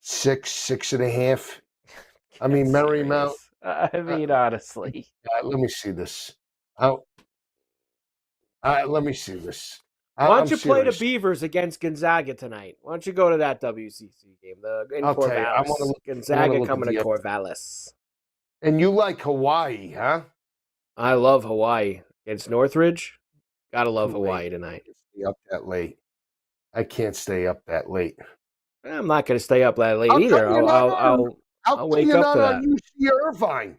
6.5. I mean, Marymount. I mean, honestly. Let me see this. Let me see this. Why don't you play the Beavers against Gonzaga tonight? Why don't you go to that WCC game? In I'll tell you, Corvallis. Gonzaga coming to Corvallis. And you like Hawaii, huh? I love Hawaii. Against Northridge? Gotta love Hawaii tonight. Stay up that late. I can't stay up that late. I'm not going to stay up that late either. I'll wake up to that. On UC Irvine?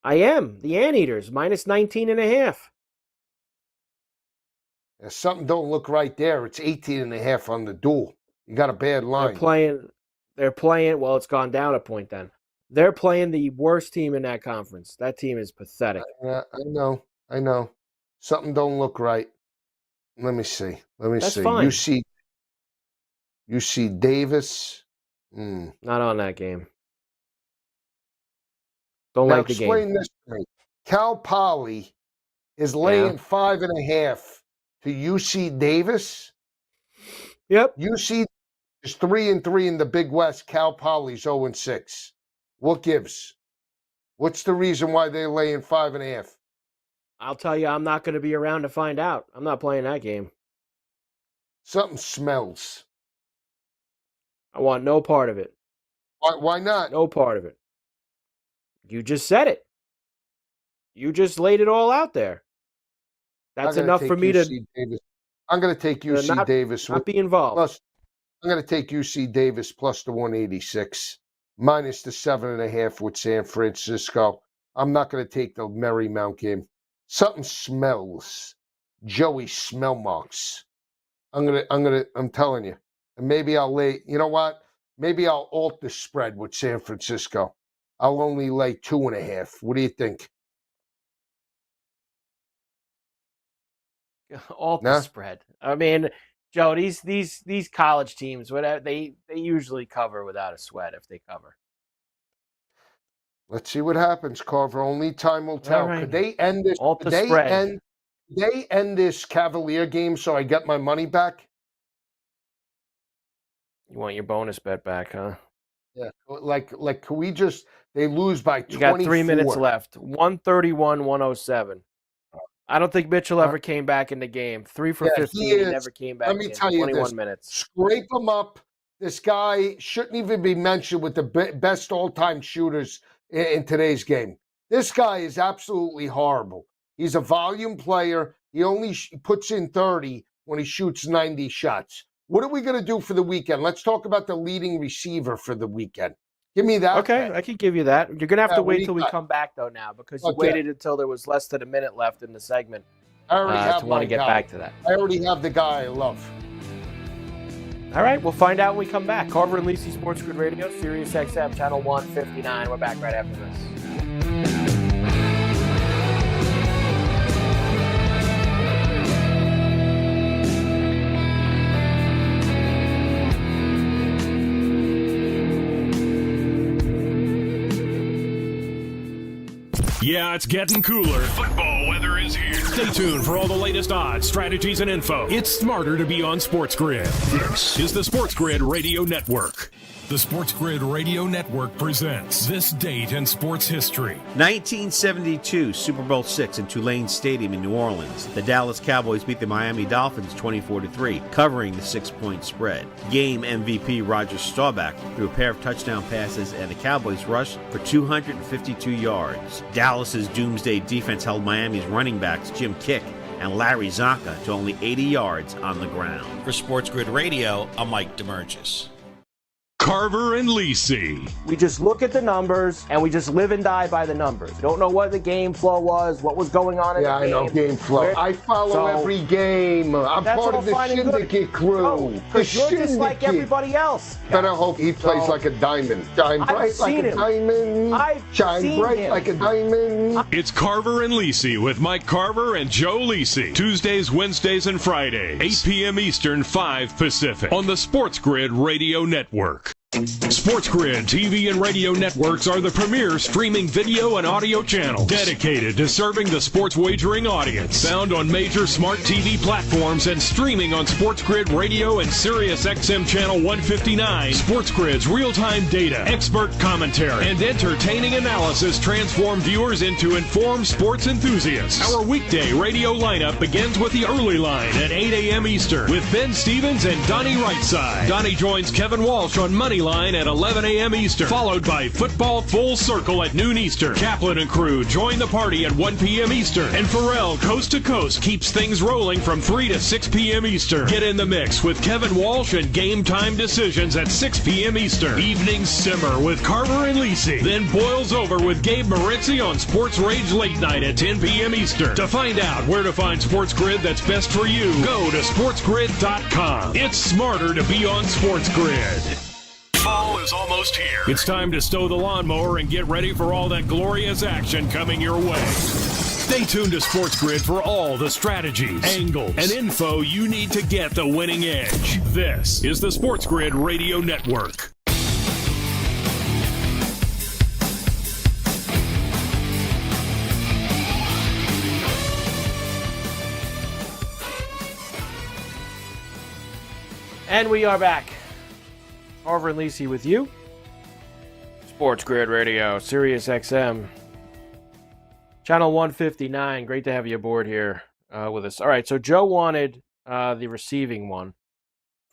I am. The Anteaters, minus 19.5. Something don't look right there. It's 18.5 on the duel. You got a bad line. They're playing, well, it's gone down a point then. They're playing the worst team in that conference. That team is pathetic. Yeah, I know. Something don't look right. Let me see. That's fine. UC Davis. Not on that game. Don't Now like the game. explain this to me. Cal Poly is laying 5.5 to UC Davis. Yep. UC is 3-3 in the Big West. Cal Poly's 0-6. What gives? What's the reason why they're laying 5.5? I'll tell you, I'm not going to be around to find out. I'm not playing that game. Something smells. I want no part of it. Why not? No part of it. You just said it. You just laid it all out there. That's enough for me UC Davis. I'm going to take UC Davis. Not be involved. Plus, I'm going to take UC Davis plus the 186, minus the 7.5 with San Francisco. I'm not going to take the Marymount game. Something smells. Joey smell marks. I'm telling you. And maybe I'll lay, you know what? Maybe I'll alt the spread with San Francisco. I'll only lay 2.5. What do you think? Alt the spread. I mean, Joe, these college teams, whatever they usually cover without a sweat if they cover. Let's see what happens, Carver. Only time will tell. Right. Could they end this? Alt the spread. They end this Cavalier game so I get my money back? You want your bonus bet back, huh? Yeah. Like can we just they lose by 24? You got 3 minutes left. 131-107. I don't think Mitchell ever came back in the game. 3 for 15. He never came back. Let me tell you 21 this. minutes. Scrape him up. This guy shouldn't even be mentioned with the best all-time shooters in today's game. This guy is absolutely horrible. He's a volume player. He only puts in 30 when he shoots 90 shots. What are we going to do for the weekend? Let's talk about the leading receiver for the weekend. Give me that. Okay, I can give you that. You're going to have to what do wait you till we got? come back, though, now, because you Okay. waited until there was less than a minute left in the segment I already have to want to my get guy. back to that. I already have the guy I love. All right, we'll find out when we come back. Carver and Lisi, Sports Grid Radio, Sirius XM, Channel 159. We're back right after this. Yeah, it's getting cooler. Football weather is here. Stay tuned for all the latest odds, strategies, and info. It's smarter to be on SportsGrid. This is the SportsGrid Radio Network. The SportsGrid Radio Network presents This Date in Sports History. 1972 Super Bowl VI in Tulane Stadium in New Orleans. The Dallas Cowboys beat the Miami Dolphins 24-3, covering the 6-point spread. Game MVP Roger Staubach threw a pair of touchdown passes, and the Cowboys rushed for 252 yards. Dallas's doomsday defense held Miami's running backs Jim Kick and Larry Zonka to only 80 yards on the ground. For SportsGrid Radio, I'm Mike DeMurgis. Carver and Lisi. We just look at the numbers, and we just live and die by the numbers. We don't know what the game flow was, what was going on in the game. I know game flow. I follow every game. I'm part of the syndicate crew. Because you're just like everybody else. Better hope he plays like a diamond. Shine bright like a diamond. Shine bright like a diamond. It's Carver and Lisi with Mike Carver and Joe Lisi. Tuesdays, Wednesdays, and Fridays. 8 p.m. Eastern, 5 Pacific. On the SportsGrid Radio Network. SportsGrid TV and radio networks are the premier streaming video and audio channel dedicated to serving the sports wagering audience. Found on major smart TV platforms and streaming on SportsGrid Radio and Sirius XM Channel 159. SportsGrid's real-time data, expert commentary, and entertaining analysis transform viewers into informed sports enthusiasts. Our weekday radio lineup begins with the early line at 8 a.m. Eastern with Ben Stevens and Donnie Rightside. Donnie joins Kevin Walsh on Money Line at 11 a.m. Eastern, followed by Football Full Circle at noon Eastern. Kaplan and crew join the party at 1 p.m. Eastern, and Pharrell Coast to Coast keeps things rolling from 3 to 6 p.m. Eastern. Get in the mix with Kevin Walsh and Game Time Decisions at 6 p.m. Eastern. Evenings simmer with Carver and Lisi, then boils over with Gabe Moritzi on Sports Rage Late Night at 10 p.m. Eastern. To find out where to find SportsGrid that's best for you, go to sportsgrid.com. It's smarter to be on SportsGrid. Fall is almost here. It's time to stow the lawnmower and get ready for all that glorious action coming your way. Stay tuned to SportsGrid for all the strategies, angles, and info you need to get the winning edge. This is the SportsGrid Radio Network. And we are back. Carver and Lisi with you. SportsGrid Radio, Sirius XM, Channel 159. Great to have you aboard here with us. All right, so Joe wanted the receiving one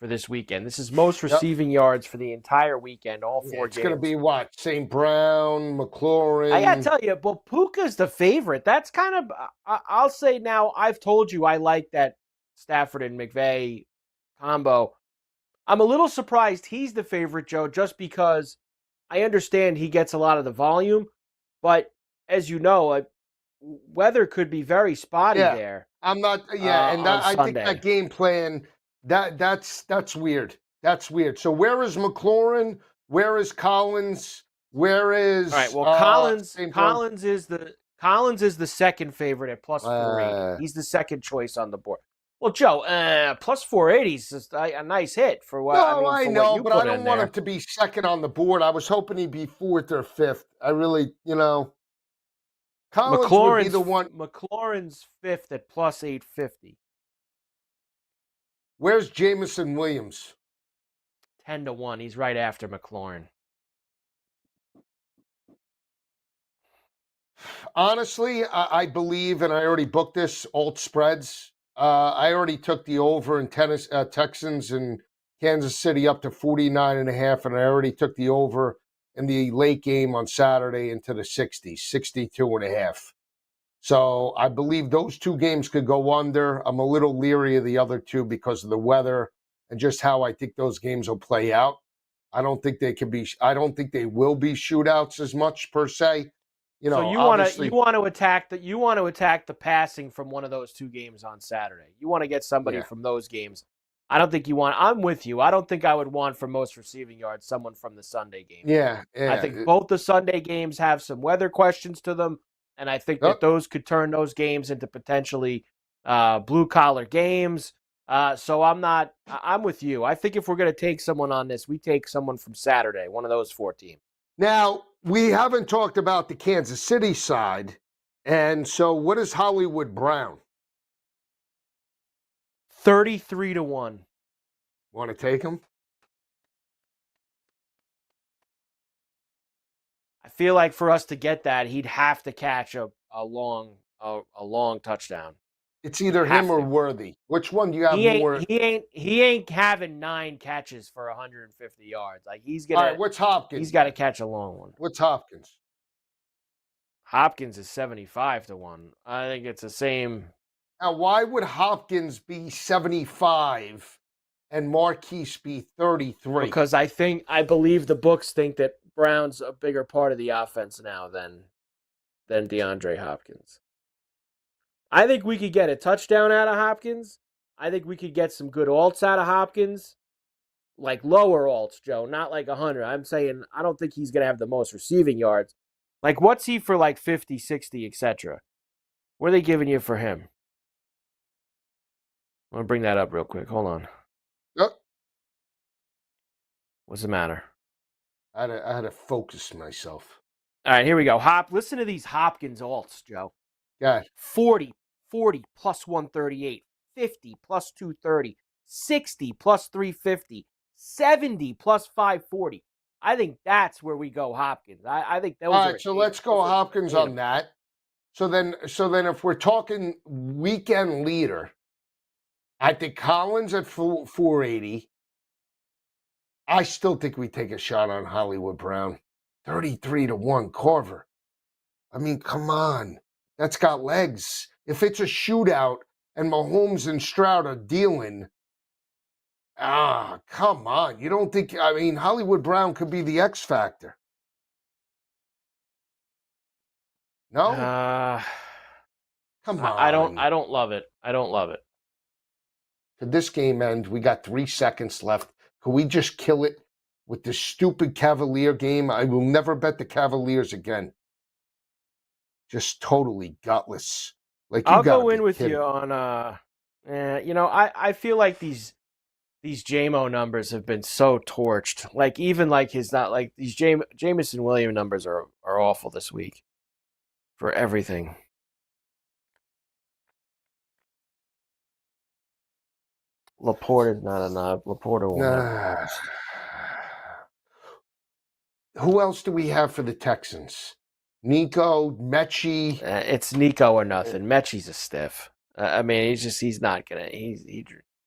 for this weekend. This is most receiving yards for the entire weekend, all four games. It's going to be what? St. Brown, McLaurin. I got to tell you, well, Puka's the favorite. That's kind of, I'll say now, I've told you I like that Stafford and McVay combo. I'm a little surprised he's the favorite, Joe, just because I understand he gets a lot of the volume, but as you know, weather could be very spotty there. I'm not. And I think that game plan that's weird. That's weird. So where is McLaurin? Where is Collins? Where is? All right. Well, Collins is the second favorite at plus 480. He's the second choice on the board. Well, Joe, plus 480 is just a nice hit for what. No, I know, what you but put I don't want him to be second on the board. I was hoping he'd be fourth or fifth. I really, Collins would be the one. McLaurin's fifth at plus 850. Where's Jamison Williams? 10-1. He's right after McLaurin. Honestly, I believe, and I already booked this, alt spreads. I already took the over in Texans and Kansas City up to 49.5, and I already took the over in the late game on Saturday into the 60s, 62.5. So I believe those two games could go under. I'm a little leery of the other two because of the weather and just how I think those games will play out. I don't think they can be. I don't think they will be shootouts as much per se. So you want to attack the passing from one of those two games on Saturday. You want to get somebody from those games. I don't think you want. I'm with you. I don't think I would want for most receiving yards someone from the Sunday game. Yeah. I think both the Sunday games have some weather questions to them, and I think that those could turn those games into potentially blue collar games. So I'm with you. I think if we're going to take someone on this, we take someone from Saturday, one of those 4 teams. Now, we haven't talked about the Kansas City side. And so what is Hollywood Brown? 33-1. Want to take him? I feel like for us to get that, he'd have to catch a long touchdown. It's either him or Worthy. Which one do you have more? He ain't having 9 catches for 150 yards. Like he's gonna. All right, what's Hopkins? He's got to catch a long one. What's Hopkins? Hopkins is 75-1. I think it's the same. Now, why would Hopkins be 75 and Marquise be 33? Because I believe the books think that Brown's a bigger part of the offense now than DeAndre Hopkins. I think we could get a touchdown out of Hopkins. I think we could get some good alts out of Hopkins. Like lower alts, Joe, not like 100. I'm saying I don't think he's going to have the most receiving yards. Like what's he for like 50, 60, etc.? What are they giving you for him? I'm going to bring that up real quick. Hold on. Yep. What's the matter? I had to focus myself. All right, here we go. Listen to these Hopkins alts, Joe. Yeah. 40 plus 138, 50 plus 230, 60 plus 350, 70 plus 540. I think that's where we go Hopkins. I think those All are right, so let's go Hopkins on that. So then if we're talking weekend leader, I think Collins at 480. I still think we take a shot on Hollywood Brown. 33-1, Carver. I mean, come on. That's got legs. If it's a shootout and Mahomes and Stroud are dealing, come on. You don't think, Hollywood Brown could be the X factor? No? Come on. I don't love it. I don't love it. Could this game end? We got 3 seconds left. Could we just kill it with this stupid Cavalier game? I will never bet the Cavaliers again. Just totally gutless. Like I'll go in with you on. I feel like these JMO numbers have been so torched. Like even like his not like these Jameson Williams numbers are awful this week for everything. Laporte is not enough. Laporte won't. Who else do we have for the Texans? Nico, Mechie. It's Nico or nothing. Mechie's a stiff. He's not gonna.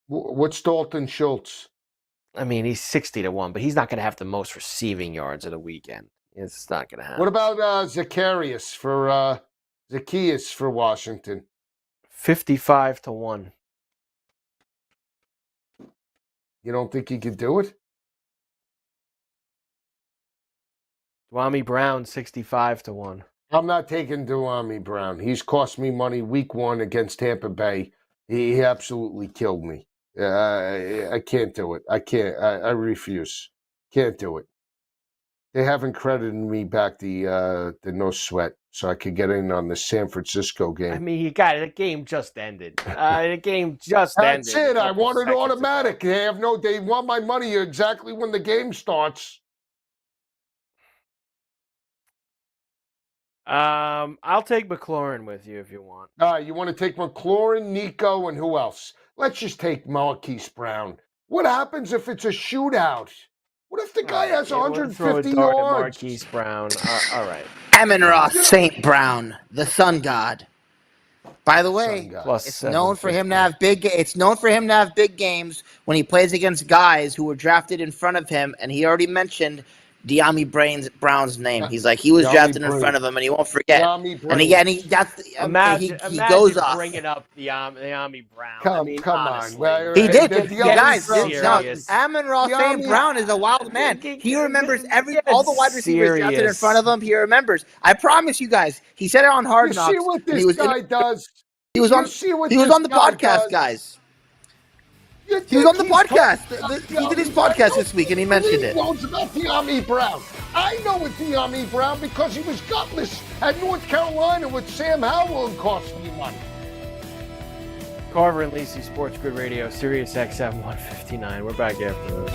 What's Dalton Schultz? He's 60-1, but he's not gonna have the most receiving yards of the weekend. It's not gonna happen. What about Zacchaeus for Washington? 55-1. You don't think he could do it? Dwami Brown, 65-1. I'm not taking Dwami Brown. He's cost me money week 1 against Tampa Bay. He absolutely killed me. I can't do it. I can't. I refuse. Can't do it. They haven't credited me back the no sweat, so I could get in on the San Francisco game. You got it. The game just ended. The game just ended. That's it. I want it automatic. They want my money exactly when the game starts. I'll take McLaurin with you if you want. You want to take McLaurin, Nico, and who else? Let's just take Marquise Brown. What happens if it's a shootout? What if the guy has 150 yards? Marquise Brown. All right. Amon-Ra St. Brown, the sun god. By the way, it's known for him to have big. It's known for him to have big games when he plays against guys who were drafted in front of him, and he already mentioned De'Ami Brown's name. He's like, he was De'Ami drafted in Brown. front of him, and he won't forget. De'Ami Brown. Imagine goes off. bringing up the Ami Brown. Come honestly. on. He did. Serious. Amon-Ra St. Brown is a wild man. He remembers all the wide receivers drafted in front of him. He remembers. I promise you guys. He said it on Hard Knocks. You see what this guy does? He was on the podcast, guys. He was on the podcast. He did his podcast this week, and he mentioned it. He knows about De'Ami Brown. I know with De'Ami Brown because he was gutless at North Carolina with Sam Howell and cost me money. Carver and Lisi, Sports Grid Radio, Sirius XM 159. We're back after this.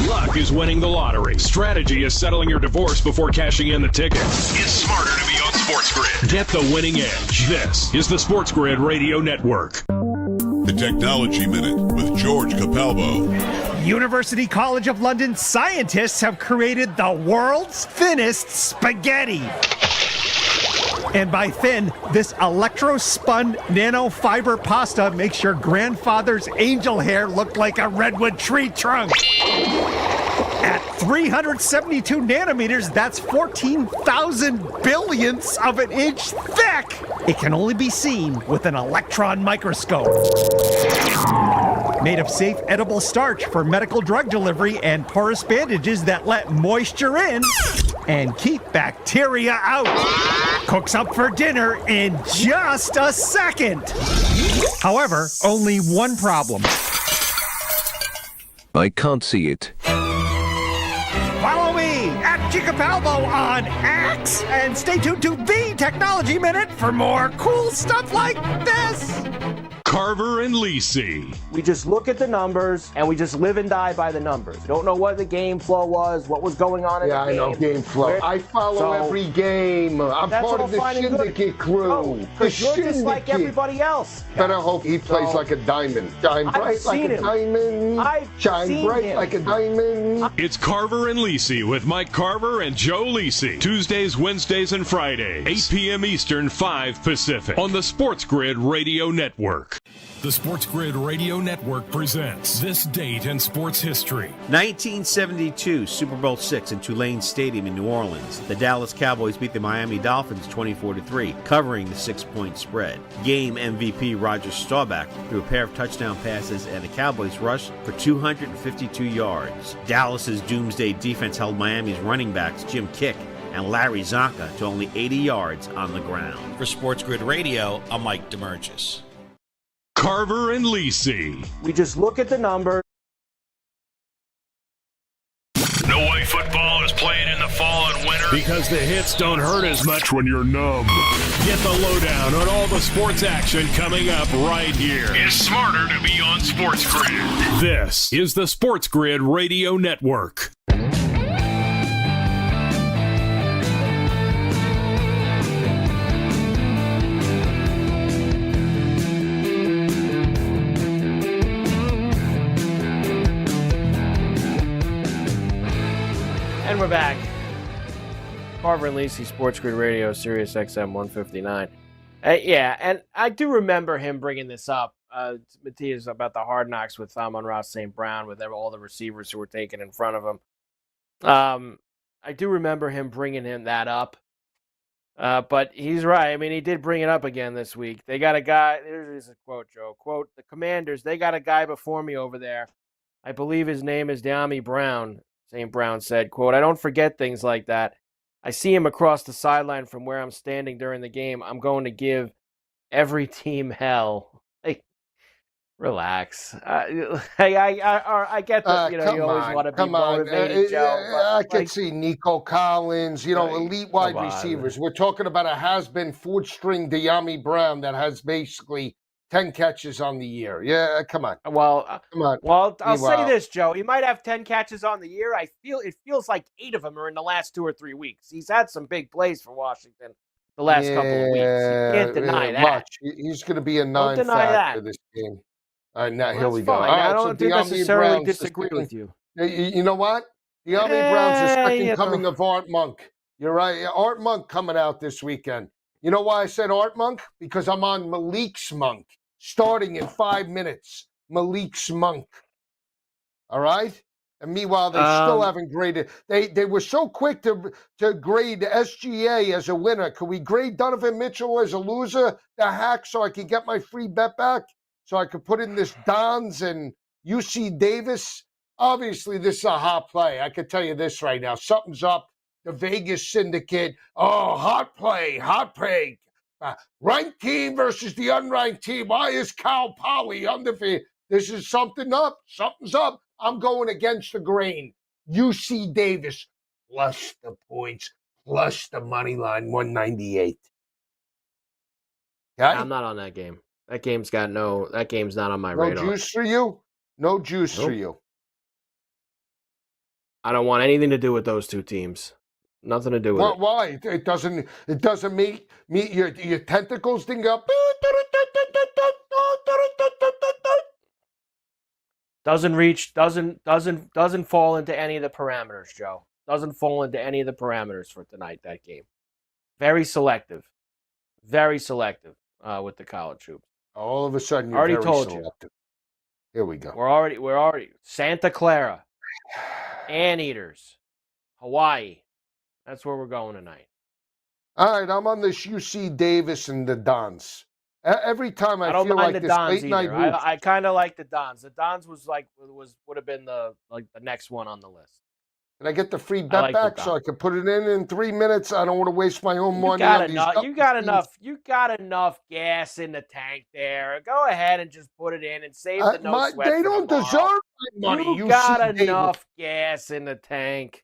Luck is winning the lottery. Strategy is settling your divorce before cashing in the tickets. It's smarter to be on SportsGrid. Get the winning edge. This is the SportsGrid Radio Network. The Technology Minute with George Capalbo. University College of London scientists have created the world's thinnest spaghetti. And by thin, this electro-spun nanofiber pasta makes your grandfather's angel hair look like a redwood tree trunk. At 372 nanometers, that's 14,000 billionths of an inch thick. It can only be seen with an electron microscope. Made of safe edible starch for medical drug delivery and porous bandages that let moisture in and keep bacteria out. Cooks up for dinner in just a second. However, only one problem. I can't see it. Follow me at Chicapalbo on X and stay tuned to the Technology Minute for more cool stuff like this. Carver and Lisi. We just look at the numbers and we just live and die by the numbers. We don't know what the game flow was, what was going on in the game. Yeah, I know game flow. I follow every game. I'm part of the syndicate crew. Because you're just like everybody else. Better hope he plays like a diamond. Shine bright like a diamond. Shine bright like a diamond. It's Carver and Lisi with Mike Carver and Joe Lisi. Tuesdays, Wednesdays, and Fridays. 8 p.m. Eastern, 5 Pacific. On the SportsGrid Radio Network. The SportsGrid Radio Network presents This Date in Sports History. 1972, Super Bowl VI in Tulane Stadium in New Orleans. The Dallas Cowboys beat the Miami Dolphins 24-3, covering the 6-point spread. Game MVP Roger Staubach threw a pair of touchdown passes, and the Cowboys rushed for 252 yards. Dallas's doomsday defense held Miami's running backs Jim Kick and Larry Zonka to only 80 yards on the ground. For SportsGrid Radio, I'm Mike DeMurgis. Carver and Lisi. We just look at the numbers. No way football is played in the fall and winter because the hits don't hurt as much when you're numb. Get the lowdown on all the sports action coming up right here. It's smarter to be on SportsGrid. This is the SportsGrid Radio Network. And we're back. Carver and Lisi, SportsGrid Radio, Sirius XM 159. Yeah, and I do remember him bringing this up, Matthias, about the Hard Knocks with Amon-Ra St. Brown, with all the receivers who were taken in front of him. I do remember him bringing that up. But he's right. I mean, he did bring it up again this week. They got a guy. There's a quote, Joe. Quote, the Commanders, they got a guy before me over there. I believe his name is De'Ami Brown. St. Brown said, quote, I don't forget things like that. I see him across the sideline from where I'm standing during the game. I'm going to give every team hell. Like, relax. I get that, you always want to be motivated, Joe. I can see Nico Collins, elite wide receivers. We're talking about a has-been fourth-string De'Ami Brown that has basically 10 catches on the year. Yeah, come on. Well, come on. Well, I'll say this, Joe. He might have 10 catches on the year. It feels like 8 of them are in the last 2 or 3 weeks. He's had some big plays for Washington the last couple of weeks. You can't deny that. Much. He's going to be a 9 factor this game. All right, now here we go. All right, I don't necessarily disagree with you. You know what? De'Ami Brown's the second coming of Art Monk. You're right. Art Monk coming out this weekend. You know why I said Art Monk? Because I'm on Malik's Monk. starting in 5 minutes. Malik Monk. All right? And meanwhile, they still haven't graded. They were so quick to grade SGA as a winner. Could we grade Donovan Mitchell as a loser, the hack, so I can get my free bet back? So I could put in this Dons and UC Davis? Obviously, this is a hot play. I can tell you this right now. Something's up. The Vegas Syndicate. Oh, hot play, hot play. Ranked team versus the unranked team. Why is Cal Poly undefeated? This is something up. Something's up. I'm going against the grain. UC Davis plus the points, plus the money line, 198. Okay? I'm not on that game. That game's not on my radar. No juice for you? No juice for you. I don't want anything to do with those two teams. Nothing to do with it. Why? It doesn't meet your tentacles didn't go. Doesn't fall into any of the parameters, Joe. Doesn't fall into any of the parameters for tonight, that game. Very selective. Very selective with the college hoops. All of a sudden you're already very told selective. Here we go. We're already Santa Clara, Anteaters, Hawaii. That's where we're going tonight. All right, I'm on this UC Davis and the Dons. Every time I don't feel mind like the this Dons late night either. hoops. I kind of like the Dons. The Dons would have been the next one on the list. Can I get the free bet like back so I can put it in 3 minutes? I don't want to waste my own money. You got enough gas in the tank there. Go ahead and just put it in and save the no sweat. They don't deserve my money. You got enough gas in the tank.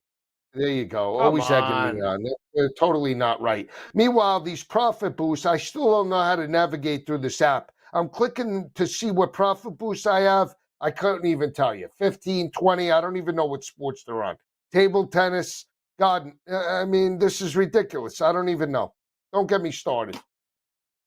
There you go. Come Always egging me on. They're totally not right. Meanwhile, these profit boosts, I still don't know how to navigate through this app. I'm clicking to see what profit boosts I have. I couldn't even tell you. 15, 20, I don't even know what sports they're on. Table tennis. God, I mean, this is ridiculous. I don't even know. Don't get me started.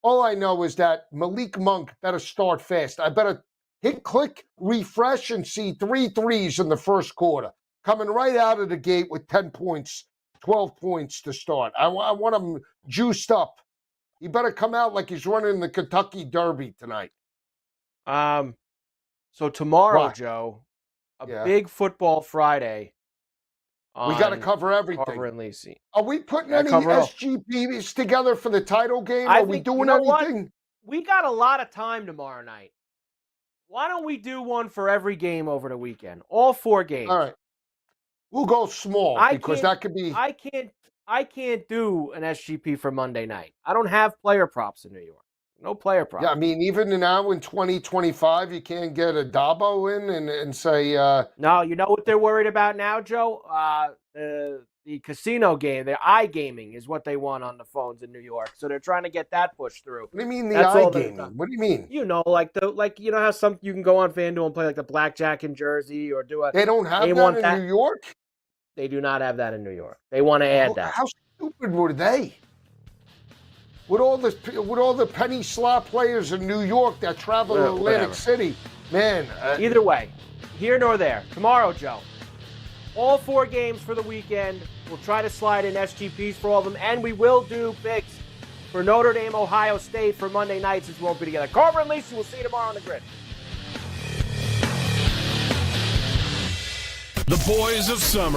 All I know is that Malik Monk better start fast. I better hit click, refresh, and see 3 threes in the first quarter. Coming right out of the gate with 10 points, 12 points to start. I want him juiced up. He better come out like he's running the Kentucky Derby tonight. So tomorrow, Joe, big football Friday. We got to cover everything. Carver and Lisi. Are we putting any SGPs together for the title game? Are we doing anything? We got a lot of time tomorrow night. Why don't we do one for every game over the weekend? All 4 games. All right. We'll go small because that could be. I can't do an SGP for Monday night. I don't have player props in New York. No player props. Yeah, I mean, even now in 2025, you can't get a Dabo in and say. No, you know what they're worried about now, Joe? The casino game, the iGaming is what they want on the phones in New York. So they're trying to get that pushed through. What do you mean the iGaming? What do you mean? You know, like you know how you can go on FanDuel and play like the blackjack in Jersey or do a. They don't have that in New York. They do not have that in New York. They want to add that. How stupid were they? With all the penny slot players in New York that travel to Atlantic City, man. Either way, here nor there. Tomorrow, Joe. All 4 games for the weekend. We'll try to slide in SGPs for all of them, and we will do picks for Notre Dame, Ohio State for Monday night since we won't be together. Carver and Lisi, we'll see you tomorrow on the grid. The boys of summer.